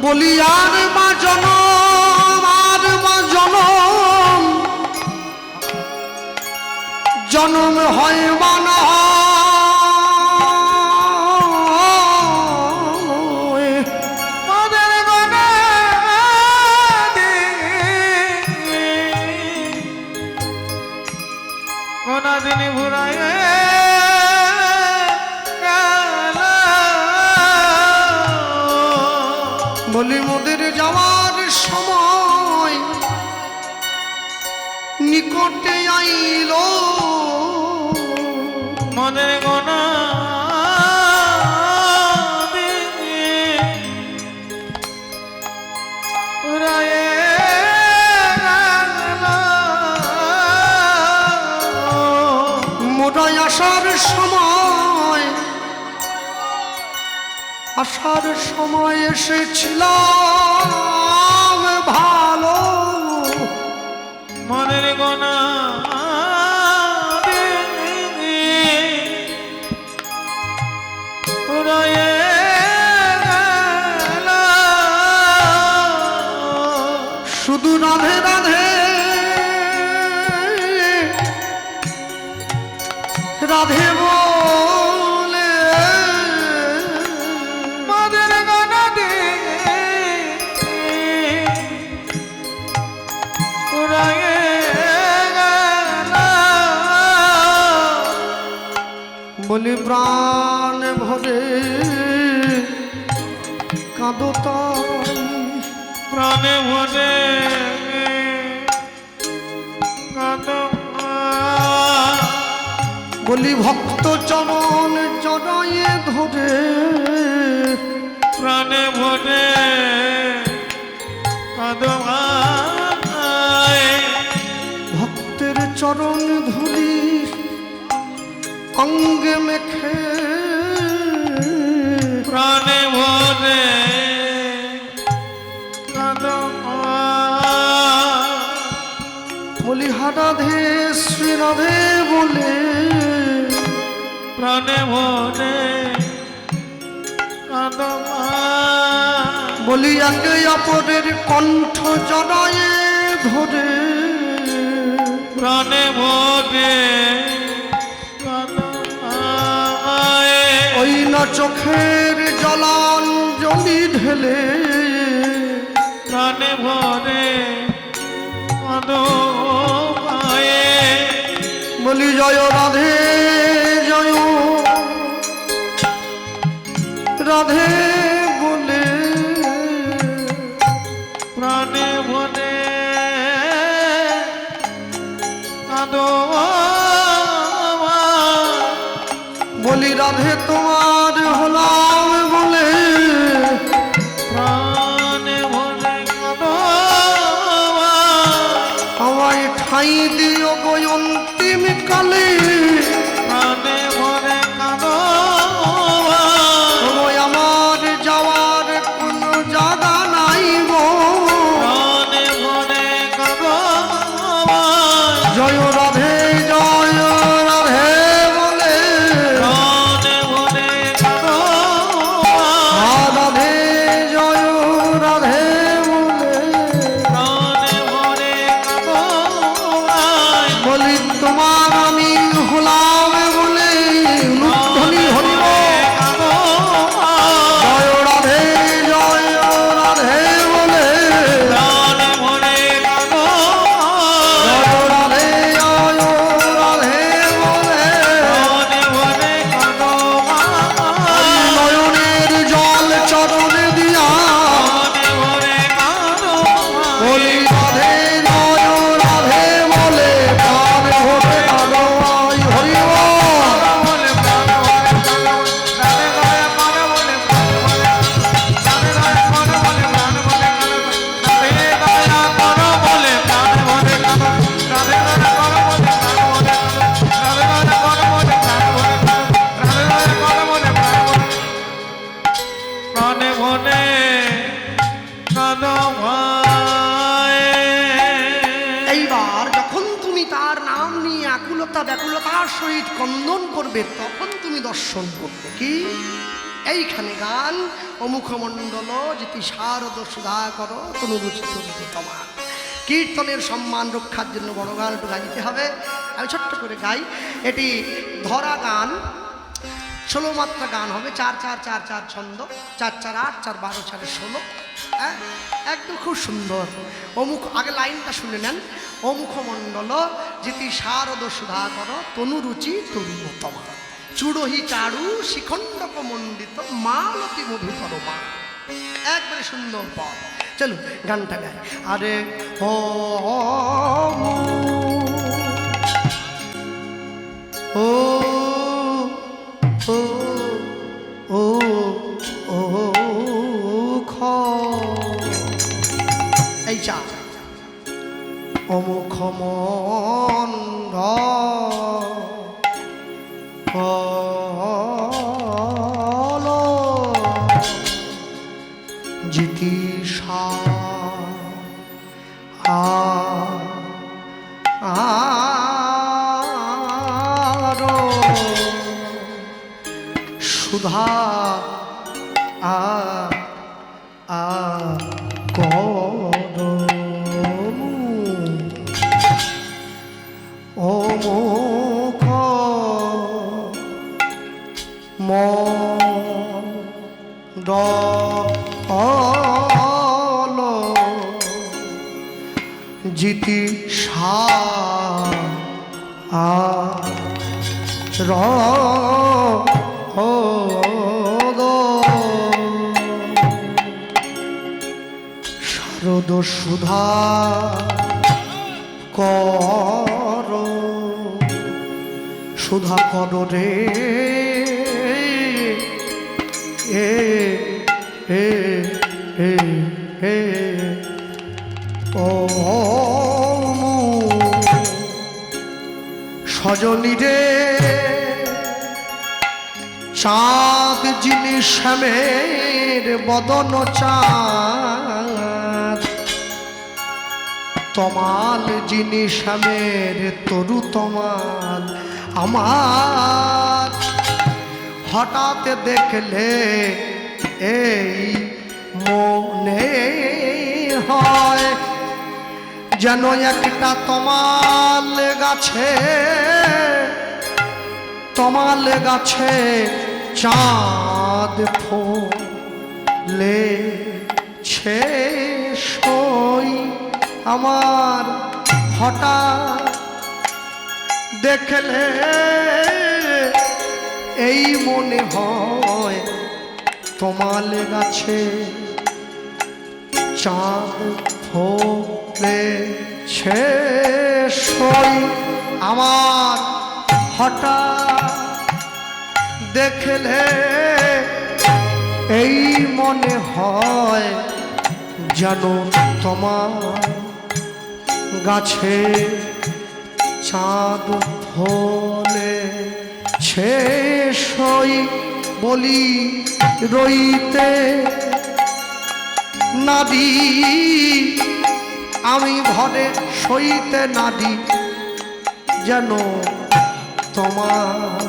বলি আর মা জনম, আর মা জনম, জনম হয় বা না হয়, মনের গোনা গোনা দিন ঘুরায় বলি মোদের যাওয়ার সময় নিকটে আইল, মনের গোনা পুরায়ে মোটাই আসার সময়, আসার সময় এসেছিলাম ভালো, মনের গোনা পুরায়ে শুধু রাধে রাধে রাধে বলে মনের গোনা পুরায়ে বলি প্রাণ ভরে কাঁদো তাই, প্রাণে ভরে কাঁদো বলি ভক্ত চরণ জড়ায়ে ধরে, প্রাণে ভরে কাঁদো ভক্তের চরণ ধুলি অঙ্গে মেখে, প্রাণে ভরে কাঁদো বলি রাধে শ্রী রাধে বলে, প্রাণে ভরে কাঁদো বলি একে অপরের কণ্ঠ জড়ায়ে ধরে, প্রাণে ভরে কাঁদো ওই না চোখের জলাঞ্জলি ঢেলে, প্রাণে ভরে কাঁদো বলি জয় রাধে জয় রাধে বলে, প্রাণে ভরে কাঁদো বলি রাধে তোমার হলাম বলে, প্রাণে ভরে কাঁদো আমায় ঠাঁই দিও গয়ন্তী সহিত কন্দন করবে তখন তুমি দর্শন করবে কি এইখানে গান অমুখমণ্ডল যেটি শারদ সুধা করো তনুরুচি তরুণ তোমার। কীর্তনের সম্মান রক্ষার জন্য বড় গান একটু গাইতে হবে। আমি ছোট্ট করে গাই, এটি ধরা গান, 16 মাত্রা গান হবে, 4-4-4-4 ছন্দ, 4-4-8, 4-12-4-16। হ্যাঁ, একদম খুব সুন্দর। অমুখ, আগে লাইনটা শুনে নেন। অমুখমণ্ডল যেটি শারদ সুধা করো তনুরুচি তরুণ তোমার। চূড়হি চারু শিখণ্ডক মণ্ডিত মালতী মধুকর মা। একবারে সুন্দর পদ। চলো গানটা গাই। আরে ও ও ও ও ও খ এই চা অমুখ মন্ড জিতিশা সুধা অমুখ মণ্ডল জিতি র শারদ সুধা কর সুধা কর রে এ এ এ এ ও সজনী রে চাঁদ যিনি শ্যামের বদন চাঁদ, তমাল যিনি শ্যামের তরু তমাল, আমার হঠাৎ দেখলে এই মনে হয় যেন একটা তমাল গাছে চাঁদ ফোলেছে সই। আমার হঠাৎ দেখলে এই মনে হয় তমাল গাছে চাঁদ ফোলেছে সই। আমার হঠাৎ দেখলে এই মনে হয় যেন তোমার গাছে চাঁদ ফলেছে সই। বলি রইতে নাদি আমি ভরে সইতে নাদি যেন তোমার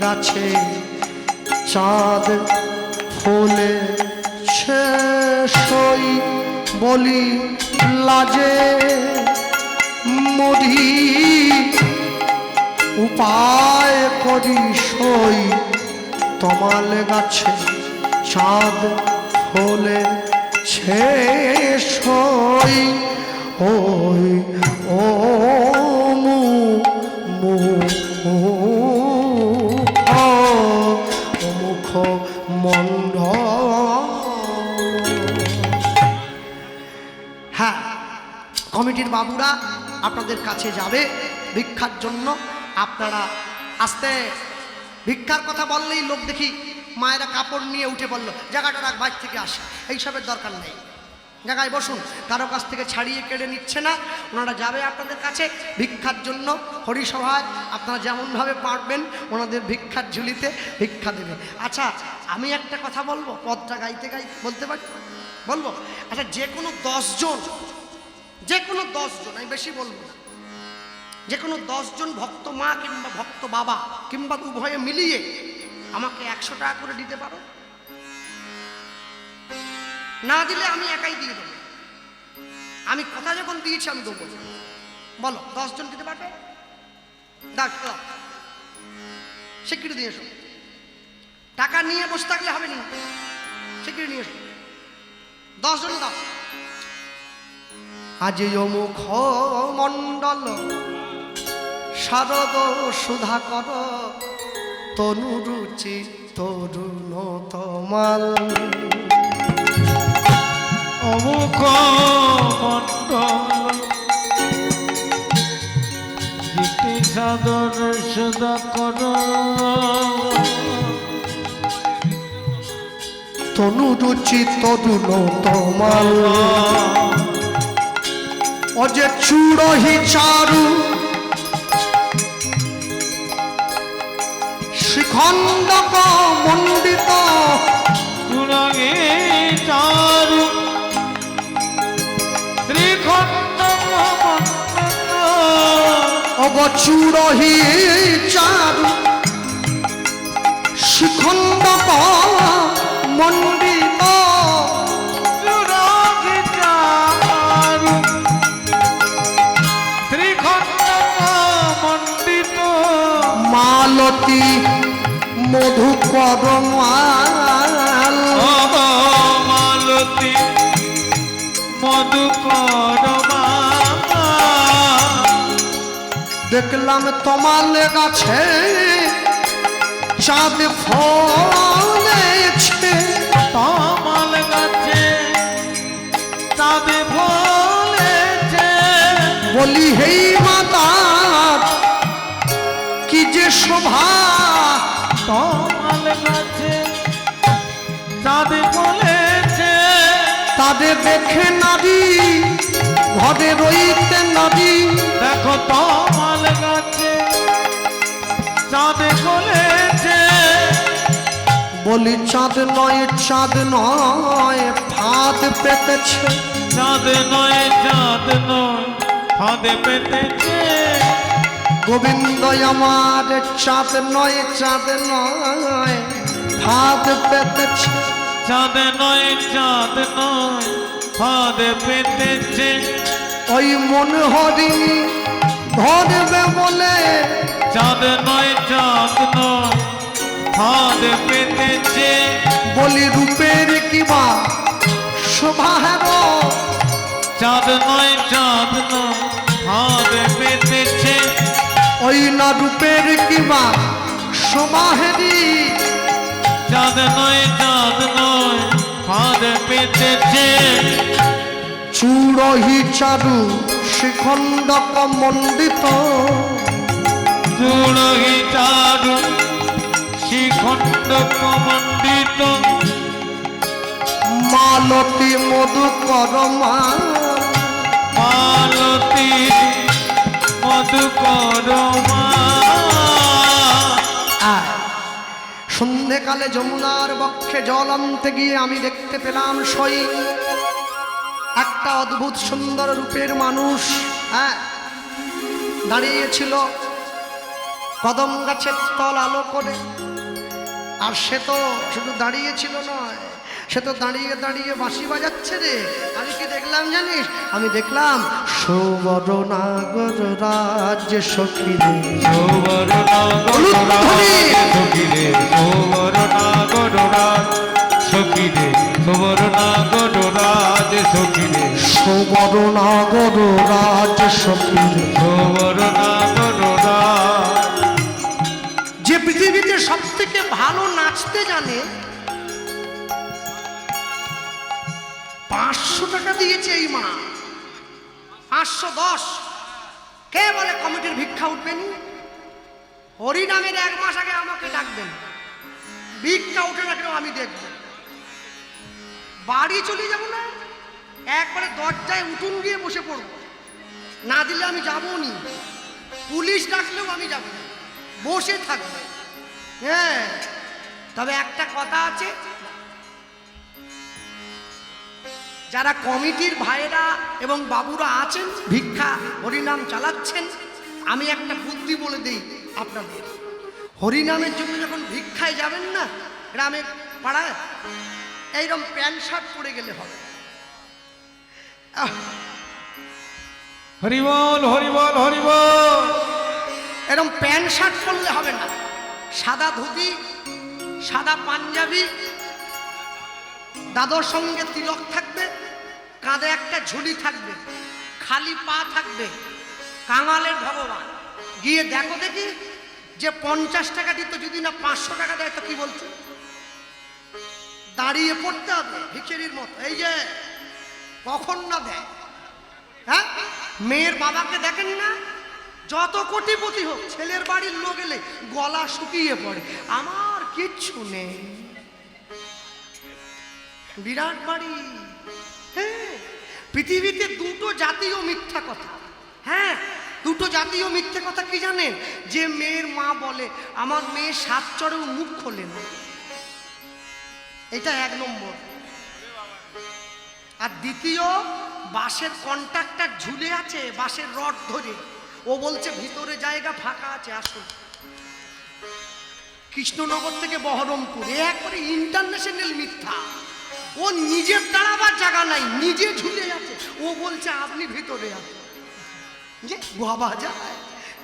গাছে চাঁদ ফলেছে সই। বলি লাজে মরি উপায় করি সই, তমাল গাছে চাঁদ ফলেছে সই। ওই ও মু মু মুখ মন্ড। হ্যাঁ, কমিটির বাবুরা আপনাদের কাছে যাবে ভিক্ষার জন্য। আপনারা আসতে ভিক্ষার কথা বললেই লোক দেখি মায়েরা কাপড় নিয়ে উঠে পড়লো, জায়গাটা রাখ, বাইর থেকে আসে, এইসবের দরকার নেই। জায়গায় বসুন, কারো কাছ থেকে ছাড়িয়ে কেড়ে নিচ্ছে না। ওনারা যাবে আপনাদের কাছে ভিক্ষার জন্য। হরিসভায় আপনারা যেমনভাবে পারবেন ওনাদের ভিক্ষার ঝুলিতে ভিক্ষা দেবে। আচ্ছা, আমি একটা কথা বলবো, পদটা গাইতে বলতে পারি, বলবো। আচ্ছা, যে কোনো 10 জন, আমি বেশি বলবো না, যে কোনো 10 জন ভক্ত মা কিংবা ভক্ত বাবা কিংবা উভয়ে মিলিয়ে আমাকে 100 টাকা করে দিতে পারো? না দিলে আমি একাই দিয়ে দেবো। আমি কথা যখন দিয়েছি আমি দেবো। বলো 10 জন দিতে পারবে? দাও স্বীকৃতি দিয়ে এসো। টাকা নিয়ে বসে থাকলে হবে না, স্বীকৃতি নিয়ে এসো। 10 জন দাও। আজ অমুখ মণ্ডল শারদ সুধাকর তনুরুচি তরুণ তমাল অমুক মণ্ডল গীতি সাদর সুদা কর তনুরুচি তরুণ তমাল অজে চূড়হি চারু শিখণ্ডক মণ্ডিত তুরঙ্গে চারু শ্রীখণ্ড অগ চূড়হি চারু শিখণ্ডক মণ্ডিত তুরঙ্গে চারু শ্রীখণ্ড মণ্ডিত মালতী মধুকর মাল মালতী মধুকর দেখলাম তমাল গাছে চাঁদ ফলেছে তমাল গাছে চাঁদ ফলেছে বলি হেই মাতা কি যে শোভা তমাল গাছে চাঁদ ফলেছে তাদের দেখে নারী ঘরে রইতে নারী দেখো তমাল গাছে চাঁদ ফলেছে বলি চাঁদ নয় ফাঁদ পেতেছে চাঁদ নয় ফাঁদে পেতেছে গোবিন্দ আমার চাঁদ নয় ফাঁদ পেতেছে চাঁদ নয় ফাঁদে পেতেছে ওই মন হরিণী ধরবে বলে চাঁদ নয় ফাঁদে পেতেছে বলি রূপের কিবা শোভা হেরো চাঁদ নয় ফাঁদে পেতেছে ওই না রূপের কিবা শোভা হেরি চাঁদ নয় ফাঁদে পেতেছে চূড়হি চারু শিখণ্ডক মণ্ডিত তুলহি চারু শিখণ্ড মণ্ডিত মালতী মধুকর মালতী মধুকর সন্ধেকালে যমুনার বক্ষে জল আনতে গিয়ে আমি দেখতে পেলাম সই একটা অদ্ভুত সুন্দর রূপের মানুষ দাঁড়িয়েছিল কদম গাছের তল আলো করে। আর সে তো শুধু দাঁড়িয়েছিল নয়, সে তো দাঁড়িয়ে দাঁড়িয়ে বাঁশি বাজাচ্ছে রে। আমি কি দেখলাম জানিস? আমি দেখলাম সুবর্ণাগর রাজ্য সখী রে সুবর্ণাগর রাজ সখী যে পৃথিবীতে সব থেকে ভালো নাচতে জানে 500 টাকা দিয়েছে এই মা। 510 কে বলে কমিটির ভিক্ষা উঠবেনি? হরিনামের 1 মাস আগে আমাকে ডাকবেন, ভিক্ষা উঠে না কেন আমি দেখব। বাড়ি চলে যাব না, একবারে দরজায় উঠুন গিয়ে বসে পড়ব। না দিলে আমি যাবো নি, পুলিশ ডাকলেও আমি যাব না, বসে থাকবো। হ্যাঁ, তবে একটা কথা আছে, যারা কমিটির ভাইয়েরা এবং বাবুরা আছেন ভিক্ষা হরিনাম চালাচ্ছেন, আমি একটা বুদ্ধি বলে দিই আপনাদের, হরিনামের জন্য যখন ভিক্ষায় যাবেন না গ্রামে পাড়ায়, এইরকম প্যান্ট শার্ট পরে গেলে হবে। হরি বল হরি বল হরি বল। এরকম প্যান্ট শার্ট পরলে হবে না, সাদা ধুতি, সাদা পাঞ্জাবি, দাদর সঙ্গে তিলক থাকবে, কাঁধে একটা ঝুলি থাকবে, খালি পা থাকবে, কাঙালের ভগবান। গিয়ে দেখো দেখি যে 50 টাকা দিত, যদি না 500 টাকা দেয় তো কি বলছে, দাঁড়িয়ে পড়তে হবে ভিখারির মতো। এই যে কখন না দেয়। হ্যাঁ, মেয়ের বাবাকে দেখেন না, যত কোটিপতি হোক, ছেলের বাড়ির লোক এলে গলা শুকিয়ে পড়ে, আমার কিচ্ছু নেই, বিরাট বাড়ি। হ্যাঁ, পৃথিবীতে দুটো জাতীয় মিথ্যা কথা। হ্যাঁ, দুটো জাতীয় মিথ্যে কথা কি জানেন? যে মেয়ের মা বলে আমার মেয়ে 7 চড়েও মুখ খোলে না, এটা 1 নম্বর। আর দ্বিতীয়, বাঁশের কন্ট্রাক্টর ঝুলে আছে বাঁশের রড ধরে, ও বলছে ভিতরে জায়গা ফাঁকা আছে আসুন। কৃষ্ণনগর থেকে বহরমপুর, একবারে ইন্টারন্যাশনাল মিথ্যা। ও নিজের দাঁড়াবার জায়গা নাই, নিজে ঝুলে আছে, ও বলছে আপনি ভিতরে আসুন। যে বাবা যায়,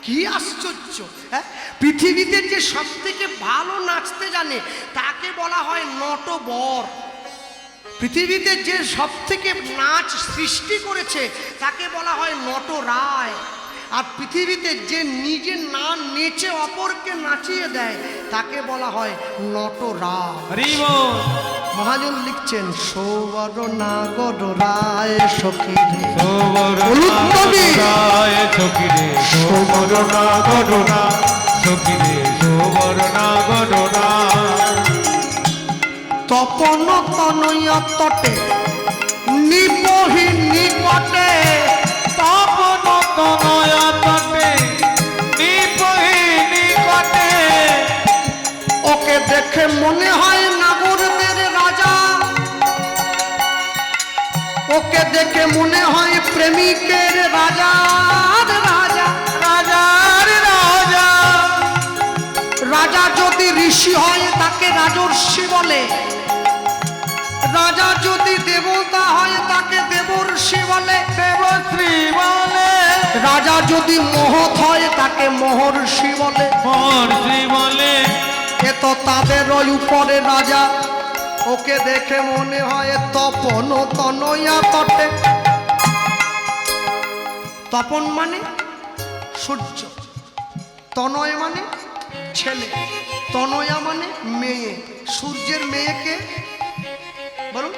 কি আশ্চর্য। হ্যাঁ, পৃথিবীতে যে সব থেকে ভালো নাচতে জানে তাকে বলা হয় নটবর। পৃথিবীতে যে সব থেকে নাচ সৃষ্টি করেছে তাকে বলা হয় নটরায়। আর পৃথিবীতে যে নিজে না নেচে অপরকে নাচিয়ে দেয় তাকে বলা হয় নটরাজ। হরি বল। মহাজন লিখছেন সৌবর্ণাগর রায় সখী রে, রায় সখী রে, সুবর্ণা গড়না সখী রে, সুবর্ণা গড়না। তপন তনয় তটে নিপহি নিকটে, তপন তনয় তটে নিপহি নিকটে। ওকে দেখে মনে হয় নাগরদের রাজা, ওকে দেখে মনে হয় প্রেমিকের রাজা। রাজা রাজার রাজা, রাজা যদি ঋষি হয় তাকে রাজর্ষি বলে, রাজা যদি দেবতা হয় তাকে দেবর্ষি বলে, দেবশ্রী বলে। রাজা যদি মহৎ হয় তাকে মহর্ষি বলে। মহর্ষি বলে। এ তো তাদের উপরে রাজা, ওকে দেখে মনে হয় তপন তনয়া তটে। তপন মানে সূর্য, তনয় মানে ছেলে, তনয়া মানে মেয়ে। সূর্যের মেয়েকে বলুন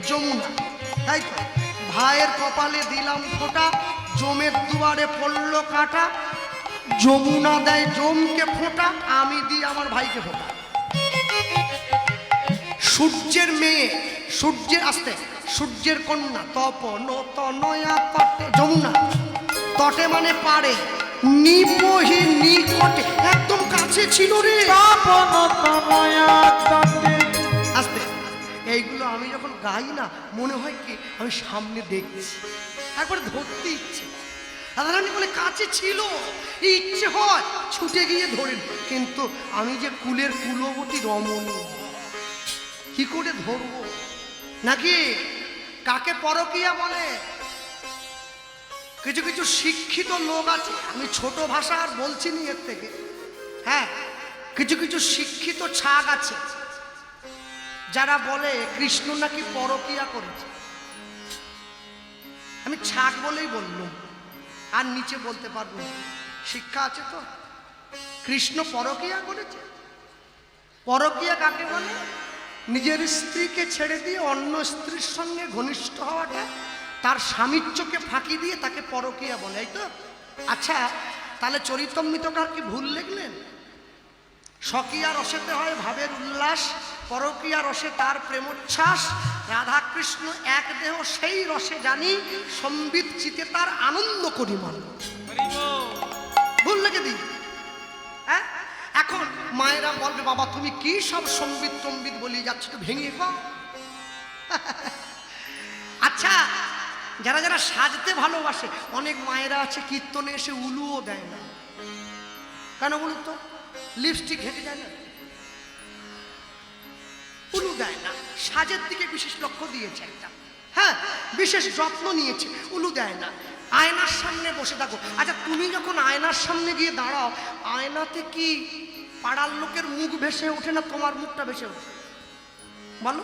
যমুনা, তাই তো? ভাইয়ের কপালে দিলাম ফোঁটা, জমের দুয়ারে পড়লো কাটা। যমুনা দেয় জমকে ফোঁটা, আমি দিই আমার ভাইকে ফোঁটা। সূর্যের মেয়ে, সূর্যের আসতে সূর্যের কন্যা, তপন তনয়া তটে। যমুনা তটে মানে পারে, নিপহি নিকটে, একদম কাছে ছিল রে। তপন তনয়া তটে। আসতে এইগুলো আমি যখন গাই না মনে হয় কি আমি সামনে দেখছি, একবারে ধরতে ইচ্ছে। রাধারানী বলে কাছে ছিল, ইচ্ছে হয় ছুটে গিয়ে ধরেন, কিন্তু আমি যে কুলের কুলবতী রমণী, কি করে ধরবো? নাকি কাকে পরকীয়া বলে? কিছু কিছু শিক্ষিত লোক আছে, আমি ছোট ভাষা আর বলছি নি এর থেকে। হ্যাঁ, কিছু কিছু শিক্ষিত ছাগ আছে যারা বলে কৃষ্ণ নাকি পরকীয়া করেছে। আমি ছাগ বলেই বললাম, আর নিচে বলতে পারবো না, শিক্ষা আছে তো। কৃষ্ণ পরকীয়া করেছে। পরকীয়া কাকে বলে? নিজের স্ত্রীকে ছেড়ে দিয়ে অন্য স্ত্রীর সঙ্গে ঘনিষ্ঠ হওয়াটা, তার স্বামীর চোখে ফাঁকি দিয়ে তাকে পরকীয়া বলে, এই তো? আচ্ছা, তাহলে চরিতামৃতকার কি ভুল লিখলেন? স্বকীয়া রসেতে হয় ভাবের উল্লাস, পরকীয়া রসে তার প্রেমোচ্ছ্বাস। রাধাকৃষ্ণ এক দেহ সেই রসে জানি, সম্বিত চিতে তার আনন্দ করি মান। ভুল লিখে দিই। হ্যাঁ, এখন মায়েরা বলবে বাবা তুমি কি সব সম্বিত টম্বিত বলি যাচ্ছ, তো ভেঙে খাও। আচ্ছা, যারা যারা সাজতে ভালোবাসে, অনেক মায়েরা আছে কীর্তনে এসে উলুও দেয় না। কেন বলুন তো? লিপস্টিক ঘেঁটে যায় না, উলু দেয় না। সাজের দিকে বিশেষ লক্ষ্য দিয়েছে একটা, হ্যাঁ, বিশেষ যত্ন নিয়েছে, উলু দেয় না। আয়নার সামনে বসে থাকো। আচ্ছা, তুমি যখন আয়নার সামনে গিয়ে দাঁড়াও, আয়নাতে কি পাড়ার লোকের মুখ ভেসে ওঠে না তোমার মুখটা ভেসে ওঠে? বলো,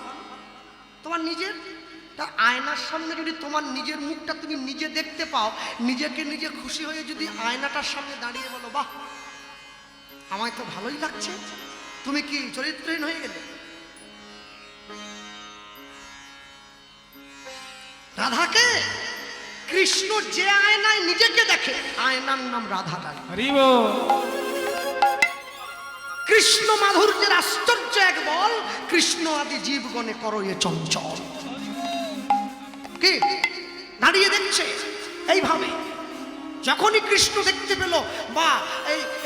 তোমার নিজের। তা আয়নার সামনে যদি তোমার নিজের মুখটা তুমি নিজে দেখতে পাও, নিজেকে নিজে খুশি হয়ে যদি আয়নাটার সামনে দাঁড়িয়ে বলো, বাহ, আমায় তো ভালোই লাগছে, তুমি কি চরিত্রহীন হয়ে গেলে? রাধাকে কৃষ্ণ যে আয়নায় নিজেকে দেখে, আয়নার নাম রাধা রানী। কৃষ্ণ মাধুর্যের আশ্চর্য এক বল, কৃষ্ণ আদি জীবগণে করো এ চঞ্চল। কি দাঁড়িয়ে দেখছে এইভাবে। যখনই কৃষ্ণ দেখতে পেল, বা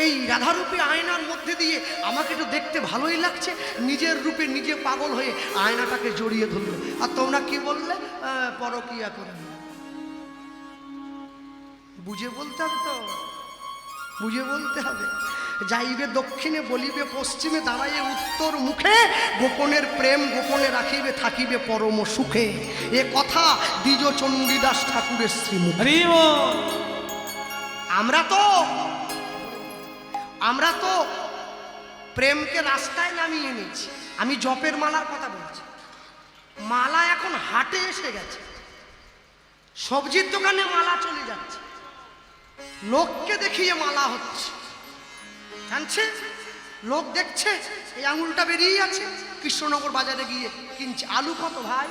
এই রাধারূপী আয়নার মধ্যে দিয়ে আমাকে তো দেখতে ভালোই লাগছে, নিজের রূপে নিজে পাগল হয়ে আয়নাটাকে জড়িয়ে ধরলো। আর তোমরা কি বললে? পরকিয়া করে। বুঝে বলতে হবে তো, বুঝে বলতে হবে। যাইবে দক্ষিণে বলিবে পশ্চিমে, দাঁড়াইয়ে উত্তর মুখে, গোপনের প্রেম গোপনে রাখিবে, থাকিবে পরম সুখে। এ কথা দ্বিজ চণ্ডীদাস ঠাকুরের শ্রীমুখ। আমরা তো প্রেমকে রাস্তায় নামিয়ে এনেছি। আমি জপের মালার কথা বলছি। মালা এখন হাটে এসে গেছে, সবজির দোকানে মালা চলে যাচ্ছে, লোককে দেখিয়ে মালা হচ্ছে, জানছে? লোক দেখছে এই আঙুলটা বেরিয়ে আছে, কৃষ্ণনগর বাজারে গিয়ে কিনছে। আলু কত ভাই?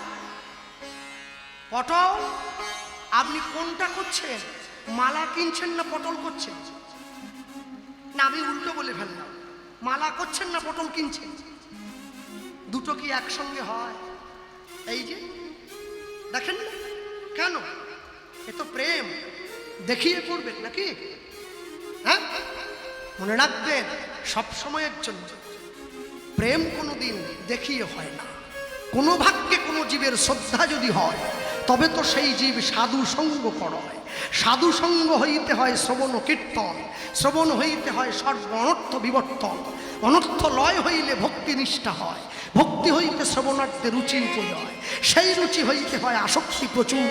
পটল? আপনি কোনটা করছেন? মালা কিনছেন না পটল করছেন? না, আমি উল্টো বলে ফেললাম। মালা করছেন না পটল কিনছেন? দুটো কি একসঙ্গে হয়? এই যে দেখেন না কেন? এ তো প্রেম, দেখিয়ে করবেন নাকি? হ্যাঁ, মনে রাখবেন, সব সময়ের জন্য প্রেম কোনোদিন দেখিয়ে হয় না। কোনো ভাগ্যে কোনো জীবের শ্রদ্ধা যদি হয়, তবে তো সেই জীব সাধু সঙ্গ করে। সাধু সঙ্গ হইতে হয় শ্রবণ কীর্তন, শ্রবণ হইতে হয় সর্ব অনর্থ বিবর্তন, অনর্থ লয় হইলে ভক্তি নিষ্ঠা হয়, ভক্তি হইতে শ্রবণার্থে রুচি উপজয়, সেই রুচি হইতে হয় আসক্তি প্রচুর,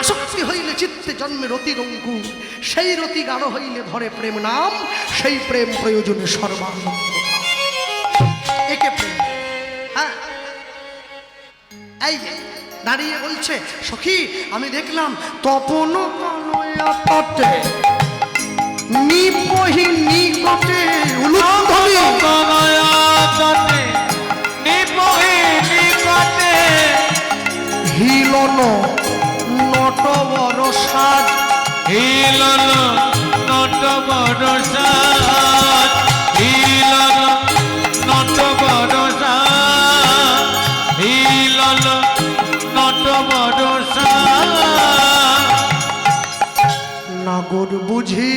আসক্তি হইলে চিত্তে জন্মে রতিরঙ্কুর, সেই রতি গাঢ় হইলে ধরে প্রেম নাম, সেই প্রেম প্রয়োজনে সর্বানন্দ। একে প্রেম। হ্যাঁ, এই দাঁড়িয়ে বলছে, সখী আমি দেখলাম তপন কনয়া তটে নিপহি নিকটে উলুধ্বনি কনয়া তটে নিপহি নিকটে হিলন নটবর সাজ, হিলন নটবর সাজ, হিলন নটবর সাজ, হিলন নটবর সাজ। নাগর বুঝি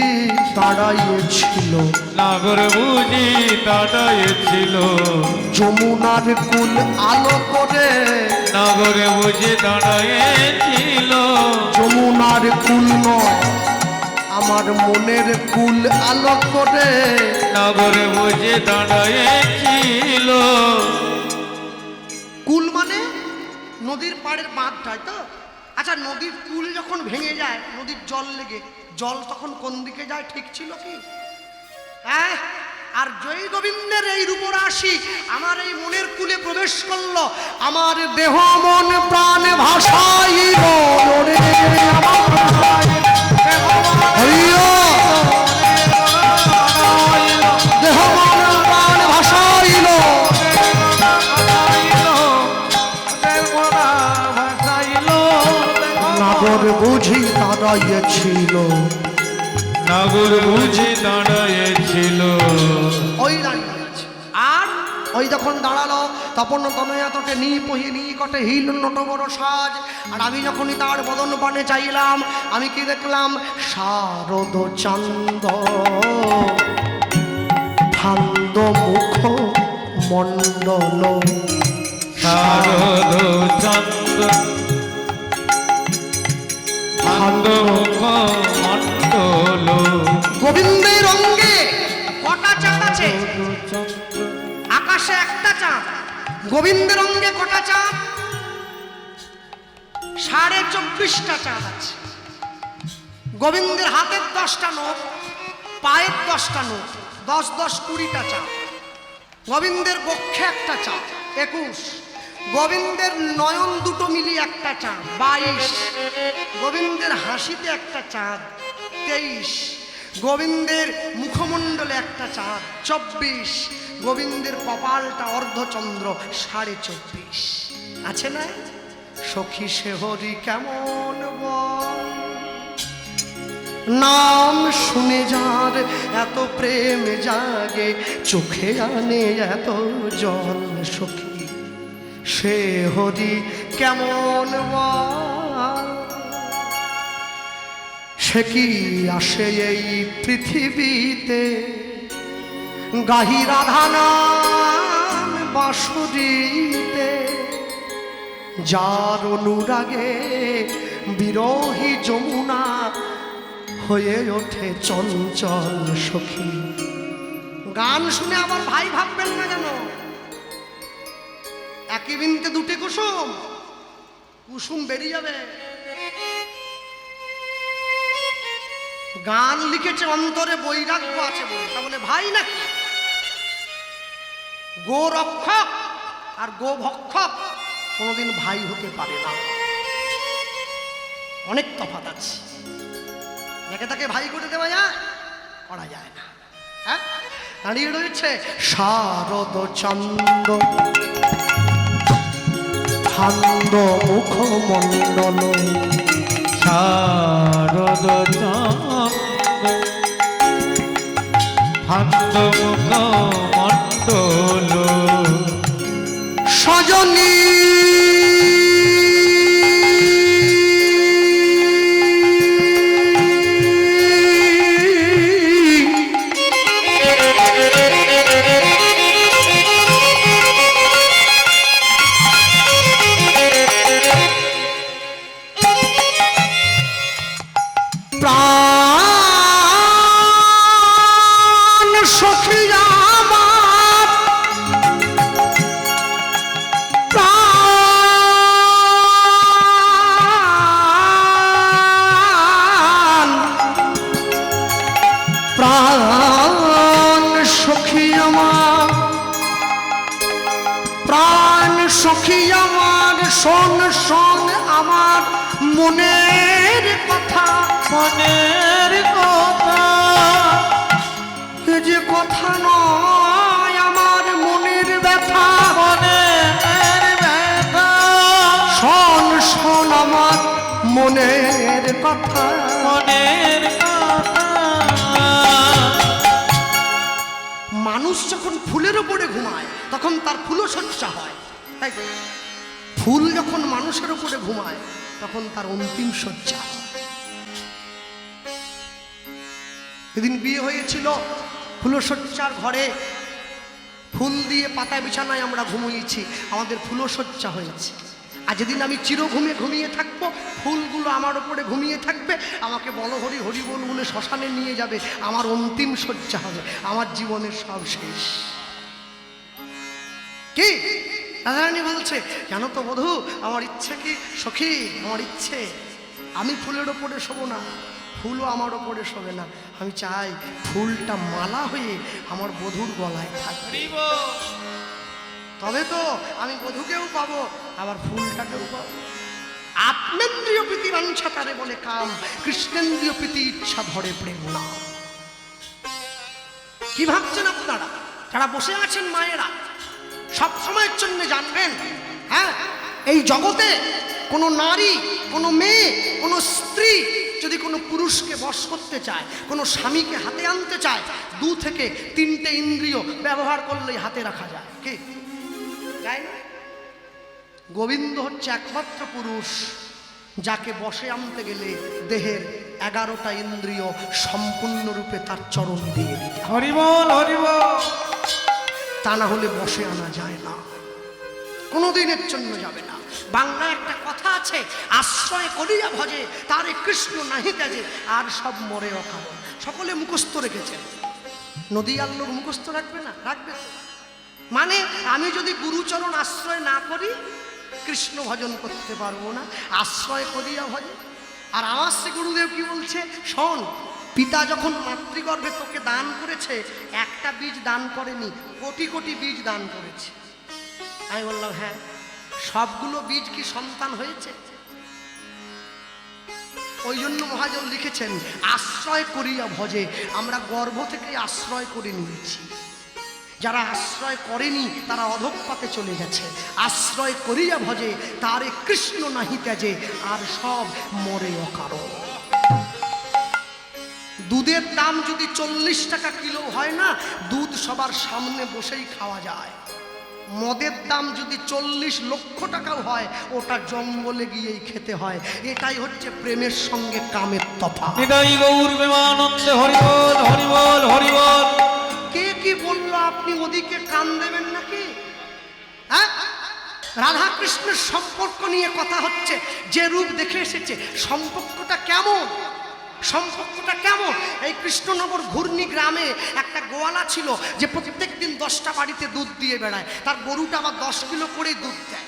দাঁড়াইয়েছিল, নাগর বুঝি দাঁড়াইয়েছিল, যমুনার কুল আলো করে, নাগরে বুঝি দাঁড়াইয়েছিল, যমুনার কুল নয় আমার মনের কুল আলো করে, নাগরে বুঝি দাঁড়াইয়েছিল। কুল মানে নদীর পাড়ের বাঁধটাই তো। আচ্ছা, নদীর কুল যখন ভেঙে যায়, নদীর জল লেগে, জল তখন কোন দিকে যায়? ঠিক ছিল কি? হ্যাঁ, আর জয় গোবিন্দের এই রূপরাশি আমার এই মনের কুলে প্রবেশ করলো, আমার দেহ মন প্রাণ ভাষাইল রে আমার, দেহ মন প্রাণ ভাষাইল, নাগর বুঝি দাঁড়াইয়েছিল, নাগর বুঝি দাঁড়াইয়েছিল। ওই দাঁড়িয়ে আছে। আর ওই যখন দাঁড়ালো, তপন তনয়া তটে নিপহি নিকটে হিল নটবর সাজ। আর আমি যখনই তার বদন পানে চাইলাম, আমি কি দেখলাম? শারদ চান্দ ফান্দ মুখ মণ্ডল, শারদ চন্দ্র ফান্দ মুখ মণ্ডল গোবিন্দের অঙ্গে কটা চাঁদ আছে? আকাশে একটা চাঁদ। গোবিন্দের অঙ্গে কটা চাঁদ? 24.5টা চাঁদ আছে। গোবিন্দের হাতের 10টা নখ, পায়ের 10টা নখ, 10 10 20টা চাঁদ। গোবিন্দের বক্ষে একটা চাঁদ, 21। গোবিন্দের নয়ন দুটো মিলিয়ে একটা চাঁদ, 22। গোবিন্দের হাসিতে একটা চাঁদ, 23। গোবিন্দের মুখমণ্ডলে একটা চাঁদ, 24। গোবিন্দের কপালটা অর্ধচন্দ্র, 24.5 আছে না? সখী সে হরি কেমন বল, নাম শুনে যার এত প্রেম জাগে, চোখে আনে এত জল। সখী সে হরি কেমন বল, সে কি আসে এই পৃথিবীতে, গাহি রাধা নাম বাঁশুরিতে, যার অনুরাগে বিরোহী যমুনা হয়ে ওঠে চঞ্চল। সখী গান শুনে আমার ভাই ভাববেন না যেন একই বিনতে দুটি কুসুম, কুসুম বেরিয়ে যাবে। গান লিখেছে অন্তরে বৈরাগ্য আছে বলে, তা বলে ভাই নাকি? গো রক্ষক আর গো ভক্ষক কোনোদিন ভাই হতে পারে না, অনেক তফাৎ আছে। যাকে তাকে ভাই করে দেওয়া যায়, করা যায় না। হ্যাঁ, দাঁড়িয়ে রয়েছে শারদ চন্দ ফান্দ মুখমণ্ডল, শারদ ফান্দ মুখ মণ্ডল সজনী সখী আমার, শোন শোন আমার মনের কথা, মনের কথা, এ যে কথা নয় আমার মনের ব্যথা, মনের ব্যথা, শোন শোন আমার মনের কথা, মনের কথা। মানুষ যখন ফুলের উপরে ঘুমায় তখন তার ফুলশয্যা হয়, তাই তো? ফুল যখন মানুষের উপরে ঘুমায় তখন তার অন্তিম শয্যা। এদিন বিয়ে হয়েছিল, ফুলশয্যার ঘরে ফুল দিয়ে পাতায় বিছানায় আমরা ঘুমিয়েছি, আমাদের ফুলশয্যা হয়েছে। আর যেদিন আমি চিরঘুমে ঘুমিয়ে থাকবো, ফুলগুলো আমার উপরে ঘুমিয়ে থাকবে, আমাকে বলো হরি হরি বল বলে শ্মশানে নিয়ে যাবে, আমার অন্তিম শয্যা হবে, আমার জীবনের সব শেষ। কি রাধারানী বলছে জানো তো বধূ, আমার ইচ্ছে কি সখী, আমার ইচ্ছে আমি ফুলের ওপরে শোবো না, ফুলও আমার ওপরে শোবে না, আমি চাই ফুলটা মালা হয়ে আমার বধূর গলায় থাকবে, তবে তো আমি বধূকেও পাবো আবার ফুলটাকেও পাবো। আত্মেন্দ্রিয় প্রীতি বাঞ্ছা তারে বলে কাম, কৃষ্ণেন্দ্রিয় প্রীতি ইচ্ছা ধরে প্রেম না। কি ভাবছেন আপনারা যারা বসে আছেন মায়েরা, সব সময়ের জন্য জানবেন, হ্যাঁ, এই জগতে কোনো নারী, কোনো মেয়ে, কোনো স্ত্রী যদি কোনো পুরুষকে বশ করতে চায়, কোনো স্বামীকে হাতে আনতে চায়, 2 থেকে 3টে ইন্দ্রিয় ব্যবহার করলেই হাতে রাখা যায়। কি যায় না? গোবিন্দ হচ্ছে একমাত্র পুরুষ যাকে বশে আনতে গেলে দেহের 11টা ইন্দ্রিয় সম্পূর্ণরূপে তার চরণ দিয়ে দিতে হয়, হরিবল হরিবল। তা না হলে বশে আনা যায় না। কোনোদিনের জন্য যাবে না। বাংলায় একটা কথা আছে, আশ্রয় করিয়া ভজে তারে কৃষ্ণ নাহি ত্যাজে, আর সব মরে অকারণ। সকলে মুখস্থ রেখেছেন, নদীয়ার লোক মুখস্থ রাখবে না? রাখবে তো। মানে আমি যদি গুরুচরণ আশ্রয় না করি কৃষ্ণ ভজন করতে পারবো না, আশ্রয় করিয়া ভজে। আর আমার সে গুরুদেব কি বলছে শোন, পিতা যখন মাতৃগর্ভে তোকে দান করেছে একটা বীজ দান করেনি, কোটি কোটি বীজ দান করেছে। আমি বললাম হ্যাঁ, সবগুলো বীজ কি সন্তান হয়েছে? ওই জন্য মহাজন লিখেছেন আশ্রয় করিয়া ভজে। আমরা গর্ভ থেকে আশ্রয় করে নিয়েছি, যারা আশ্রয় করেনি তারা অধঃপাতে চলে গেছে। আশ্রয় করিয়া ভজে তারে কৃষ্ণ নাহি ত্যাজে, আর সব মরে অকারণ। দুধের দাম যদি 40 টাকা কিলো হয় না, দুধ সবার সামনে বসেই খাওয়া যায়। মদের দাম যদি 40 লক্ষ টাকাও হয়, ওটা জঙ্গলে গিয়েই খেতে হয়। এটাই হচ্ছে প্রেমের সঙ্গে কামের তফাৎ। নিতাই গৌর প্রেমানন্দে হরি বল হরি বল হরি বল। কে কি বললো আপনি ওদিকে কান দেবেন নাকি? হ্যাঁ, রাধা কৃষ্ণের সম্পর্ক নিয়ে কথা হচ্ছে। যে রূপ দেখে এসেছে সম্পর্কটা কেমন, সম্পর্কটা কেমন? এই কৃষ্ণনগর ঘূর্ণি গ্রামে একটা গোয়ালা ছিল যে প্রত্যেক দিন 10টা বাড়িতে দুধ দিয়ে বেড়ায়। তার গরুটা আবার 10 কিলো করে দুধ দেয়,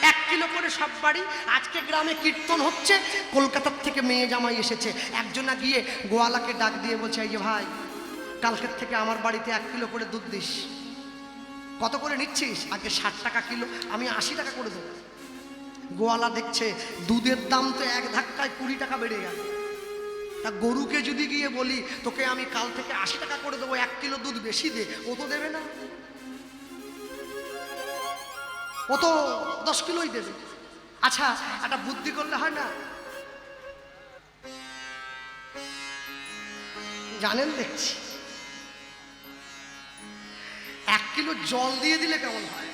1 কিলো করে সব বাড়ি। আজকে গ্রামে কীর্তন হচ্ছে, কলকাতার থেকে মেয়ে জামাই এসেছে। একজনা গিয়ে গোয়ালাকে ডাক দিয়ে বলছে, এই যে ভাই, কালকের থেকে আমার বাড়িতে 1 কিলো করে দুধ দিস। কত করে নিচ্ছিস? আগে 60 টাকা কিলো, আমি 80 টাকা করে দেবো। গোয়ালা দেখছে দুধের দাম তো এক ধাক্কায় 20 টাকা বেড়ে গেল। তা গরুকে যদি গিয়ে বলি তোকে আমি কাল থেকে 80 টাকা করে দেবো, 1 কিলো দুধ বেশি দে, ও তো দেবে না, ও তো 10 কিলোই দেবে। আচ্ছা, একটা বুদ্ধি করলে হয় না? জানেন দেখছি 1 কিলো জল দিয়ে দিলে কেমন হয়?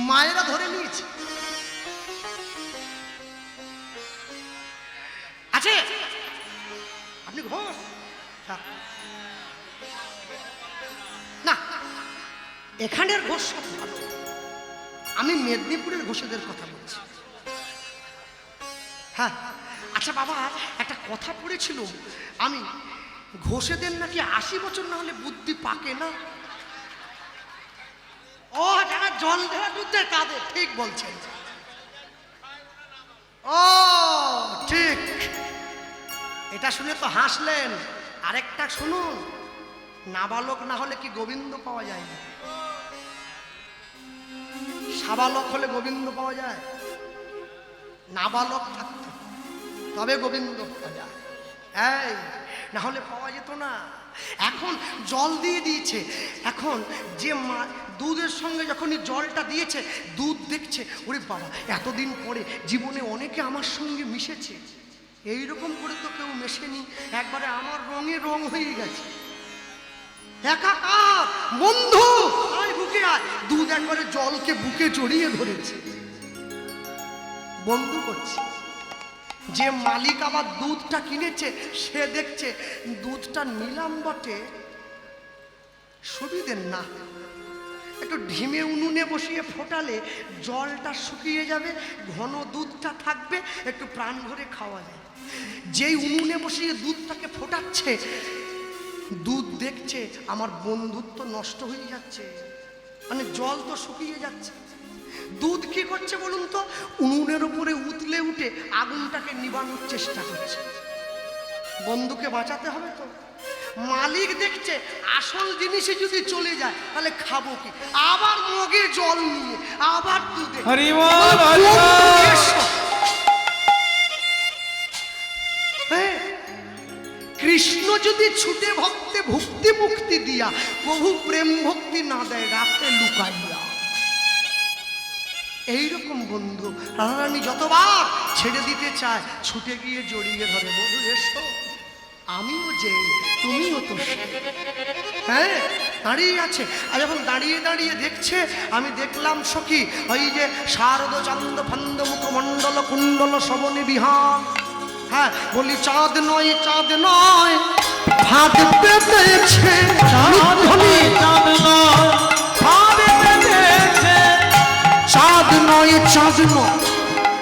মায়েরা ধরে নিয়েছে। আছে আপনি ঘোষ না, এখানের ঘোষ সব ভালো। আমি মেদিনীপুরের ঘোষেদের কথা বলছি। হ্যাঁ, আচ্ছা বাবা, একটা কথা পড়েছিল আমি, ঘোষেদের নাকি 80 বছর না হলে বুদ্ধি পাকে না। ও যারা জল দেওয়া দুধ দেয় তাদের, ঠিক বলছেন। ও ঠিক, এটা শুনে তো হাসলেন। আরেকটা শুনুন, নাবালক না হলে কি গোবিন্দ পাওয়া যায় না? সাবালক হলে গোবিন্দ পাওয়া যায়? নাবালক থাকতে তবে গোবিন্দ পাওয়া যায়, এই না হলে পাওয়া যেত না। এখন জল দিয়ে দিয়েছে, এখন যে মা দুধের সঙ্গে যখনই জলটা দিয়েছে, দুধ দেখছে ওরে বাবা, এতদিন পরে জীবনে অনেকে আমার সঙ্গে মিশেছে, এইরকম করে তো কেউ মেশেনি, একবারে আমার রঙে রং হয়ে গেছে। একাকার বন্ধু আয় বুকে আয়, দুধ একবারে জলকে বুকে জড়িয়ে ধরেছে, বন্ধু করছে। যে মালিক আবার দুধটা কিনেছে সে দেখছে দুধটা নিলাম বটে, সুবিধের না, একটু ঢিমে উনুনে বসিয়ে ফোটালে জলটা শুকিয়ে যাবে, ঘন দুধটা থাকবে, একটু প্রাণ ভরে খাওয়া যায়। যেই উনুনে বসিয়ে দুধটাকে ফোটাচ্ছে, দুধ দেখছে আমার বন্ধুত্ব নষ্ট হয়ে যাচ্ছে, মানে জল তো শুকিয়ে যাচ্ছে। দুধ কি করছে বলুন তো? উনুনের উপরে উতলে উঠে আগুনটাকে নিবানোর চেষ্টা করছে, বন্ধুকে বাঁচাতে হবে তো। মালিক দেখছে আসল জিনিসে যদি চলে যায় তাহলে খাবো কি, আবার মগে জল নিয়ে আবার দুধে। হরি বল হরি বল। কৃষ্ণ যদি ছুটে ভক্তে ভক্তি মুক্তি দিয়া, প্রভু প্রেম ভক্তি না দেয় রাতে লুকাইয়া। এইরকম বন্ধু রাধারানী যতবার ছেড়ে দিতে চায় ছুটে গিয়ে জড়িয়ে ধরে, বন্ধু এসো, আমিও যে তুমিও তো। হ্যাঁ, দাঁড়িয়ে আছে। আর যখন দাঁড়িয়ে দাঁড়িয়ে দেখছে, আমি দেখলাম সখী ওই যে শারদ চন্দ ফন্দ মুখমণ্ডল কুণ্ডল শবনে বিহার। হ্যাঁ, বলি চাঁদ নয় চাঁদ নয়, হাত পেতেছে চাঁদ নয়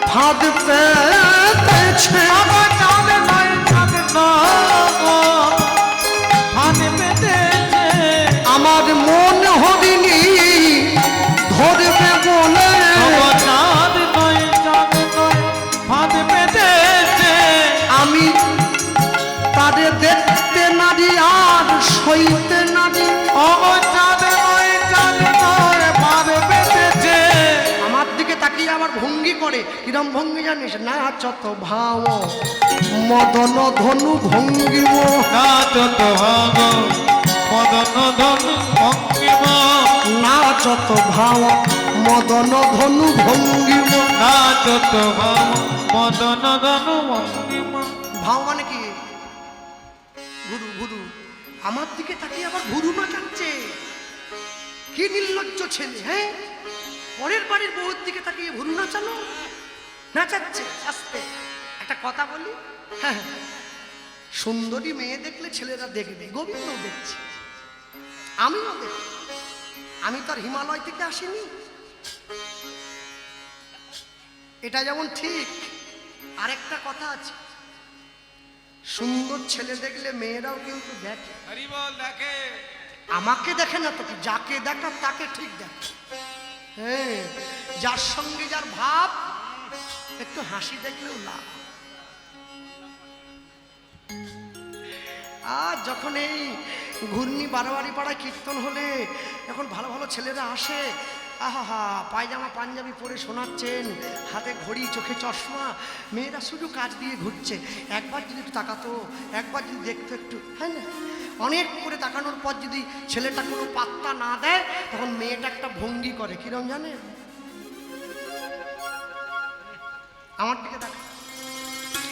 ফাঁদ পেতেছে চাঁদ নয় চাঁদ নয় ফাঁদ পেতেছে আমার মন হরিণী ধরবে বলে চাঁদ নয় ফাঁদ পেতেছে আমি তারে দেখতে নারী আর সইতে নারী চাঁদ নয় ফাঁদ পেতেছে আমার দিকে তাকিয়ে আবার ভঙ্গি করে কিরম ভঙ্গি জানিস না চত ভাব মদন ধনু ভঙ্গিম নাচ তো ভাগ মদন ধনু ভঙ্গিমা না চত ভাব মদন ধনু ভঙ্গিম নাচ তো ভাগ মদন ধনু ভঙ্গিমা ভাও মানে কি গুরু গুরু আমার দিকে তাকিয়ে আবার গুরু নাচাচ্ছে কি নির্লজ্জ ছেলে হ্যাঁ পরের বাড়ির বউর দিকে তাকিয়ে ভুরু নাচানো নাচাচ্ছে আস্তে একটা কথা বলি হ্যাঁ হ্যাঁ। সুন্দরী মেয়ে দেখলে ছেলেরা দেখবে গোবিন্দ দেখছে আমিও দেখি আমি তো আর হিমালয় থেকে আসিনি এটা যেমন ঠিক আরেকটা কথা আছে সুন্দর ছেলে দেখলে মেয়েরাও কিন্তু দেখে হরি বল দেখে আমাকে দেখে না তো কি যাকে দেখা তাকে ঠিক দেখে হ্যাঁ যার সঙ্গে যার ভাব একটু হাসি দেখলেও লাভ আর যখন এই ঘূর্ণি বারোয়ারি পাড়ায় কীর্তন হলে এখন ভালো ভালো ছেলেরা আসে আহা পায়জামা পাঞ্জাবি পরে শোনাচ্ছেন হাতে ঘড়ি চোখে চশমা মেয়েরা শুধু কাজ দিয়ে ঘুরছে একবার যদি একটু তাকাতো একবার যদি দেখতো একটু হ্যাঁ না অনেক করে তাকানোর পর যদি ছেলেটা কোনো পাত্তা না দেয় তখন মেয়েটা একটা ভঙ্গি করে কিরম জানে আমার দিকে দেখা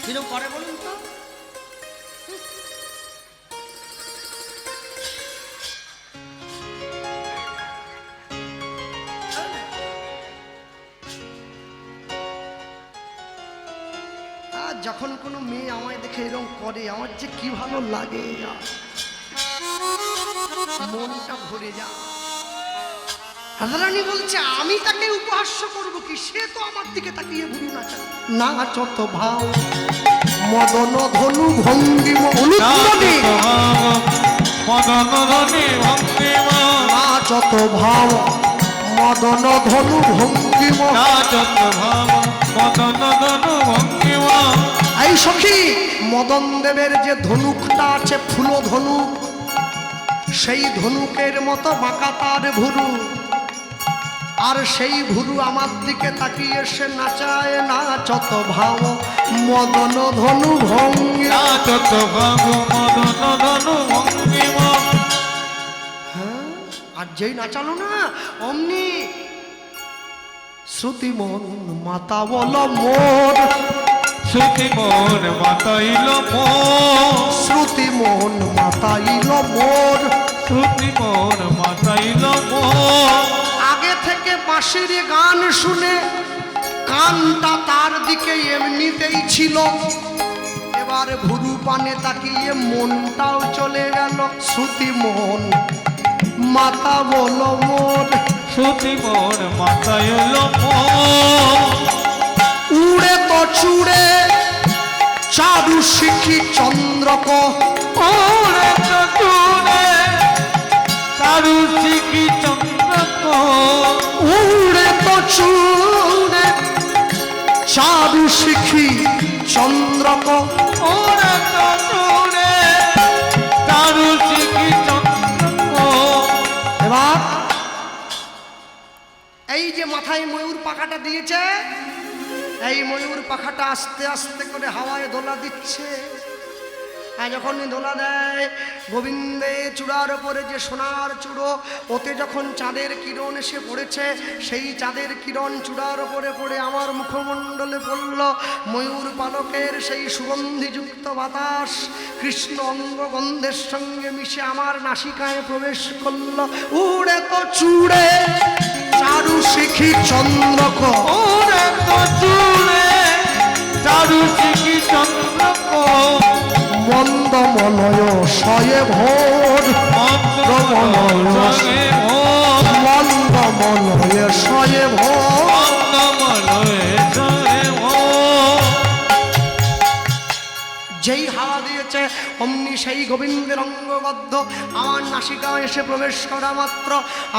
কিরম করে বলুন তো যখন কোনো মেয়ে আমায় দেখে এরকম করে আমার যে কি ভালো লাগে মনটা ভরে যা রাধারানী বলছে আমি তাকে উপহাস্য করবো কি সে তো আমার দিকে তাকিয়ে ভুরু নাচা না চত ভাও মদন ধনু ভঙ্গিম অনুপ্রণে মদন ধনি ভঙ্গিমা না চত ভাও মদন ধনু ভঙ্গিম নাচ তো ভাগ মদন ধনু ভঙ্গিমা এই সখী মদন দেবের যে ধনুকটা আছে ফুল ধনুক সেই ধনুকের মতো বাঁকা তার ভুরু আর সেই ভুরু আমার দিকে তাকিয়ে সে নাচায় না চত ভাব মদন ধনু ভঙ্গি নাচ তো ভাগ মদন ধনু ভঙ্গিমা হ্যাঁ আর যেই নাচালো না অমনি শ্রুতি মন মাতা বল মোর শ্রুতি মন মাতাইল মোর শ্রুতি মন মাতাইল মোর শ্রুতি মন মাতাইল মোর আগে থেকে বাঁশির গান শুনে কানটা তার দিকে এমনিতেই ছিল এবার ভুরু পানে তাকিয়ে মনটাও চলে গেল শ্রুতি মন মাতা বল মোর শ্রুতি মন মাতাইল মোর উড়ে তো চুড়ে চারু শিখি চন্দ্রক ওরে চতুরে চারু শিখি চন্দ্রক উড়ে তো চুড়ে চারু শিখি চন্দ্রক ওরে চতুরে চারু শিখি চন্দ্রক এবার এই যে মাথায় ময়ূর পাখাটা দিয়েছে এই ময়ূর পাখাটা আস্তে আস্তে করে হাওয়ায় দোলা দিচ্ছে আর যখন দোলা দেয় গোবিন্দে চূড়ার ওপরে যে সোনার চূড়ো ওতে যখন চাঁদের কিরণ এসে পড়েছে সেই চাঁদের কিরণ চূড়ার ওপরে পড়ে আমার মুখমণ্ডলে পড়ল ময়ূর পালকের সেই সুগন্ধিযুক্ত বাতাস কৃষ্ণ অঙ্গগন্ধের সঙ্গে মিশে আমার নাসিকায় প্রবেশ করল উড়ে তো চূড়ে চারু শিখি চন্দ্রক ওরে চতুরে চারু শিখি চন্দ্রক মন্দমলয় শয়ে ভোর মন্দমলয়ে মোর মন্দমলয় শয়ে ভোর মন্দমলয়ে জয়ে মোর অমনি সেই গোবিন্দের অঙ্গবদ্ধ আমার নাসিকা এসে প্রবেশ করা মাত্র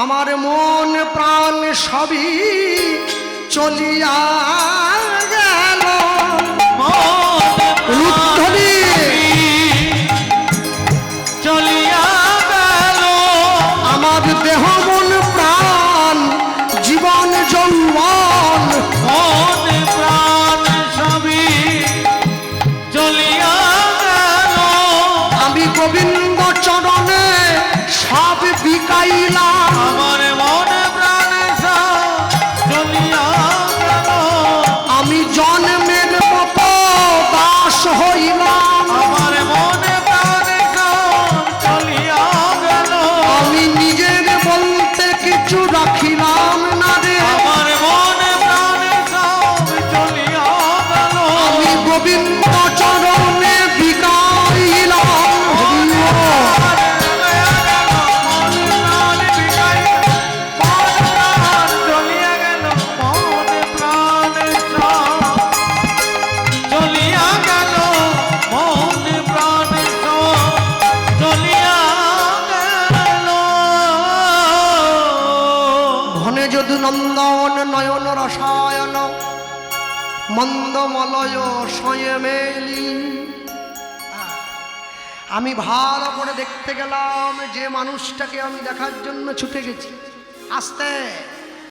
আমার মন প্রাণ সবই চলিয়া গেল। রুদ্ধনি চলিয়া গেল আমার দেহ মন প্রাণ জীবন যৌবন মন প্রাণ সবই চলিয়া গেল আমি গোবিন্দ চরণে সব বিকাইলাম। আমার মন প্রাণ সব চলিয়া গেল আমি জন্মের মতো দাস হইলাম। আমার মন প্রাণ সব চলিয়া গেল আমি নিজের বলতে কিছু রাখিলাম না রে। আমার মন প্রাণ সব চলিয়া গেল আমি গোবিন্দ চরণে বিকাইলাম। চলিয়া গেল মন প্রাণ সব চলিয়া গেল মন প্রাণ সব চলিয়া গেল ঘনে যদু নন্দন নয়ন রসায়ন মন্দমলয় সয়ে মেলি। আমি ভালো করে দেখতে গেলাম যে মানুষটাকে আমি দেখার জন্য ছুটে গেছি। আস্তে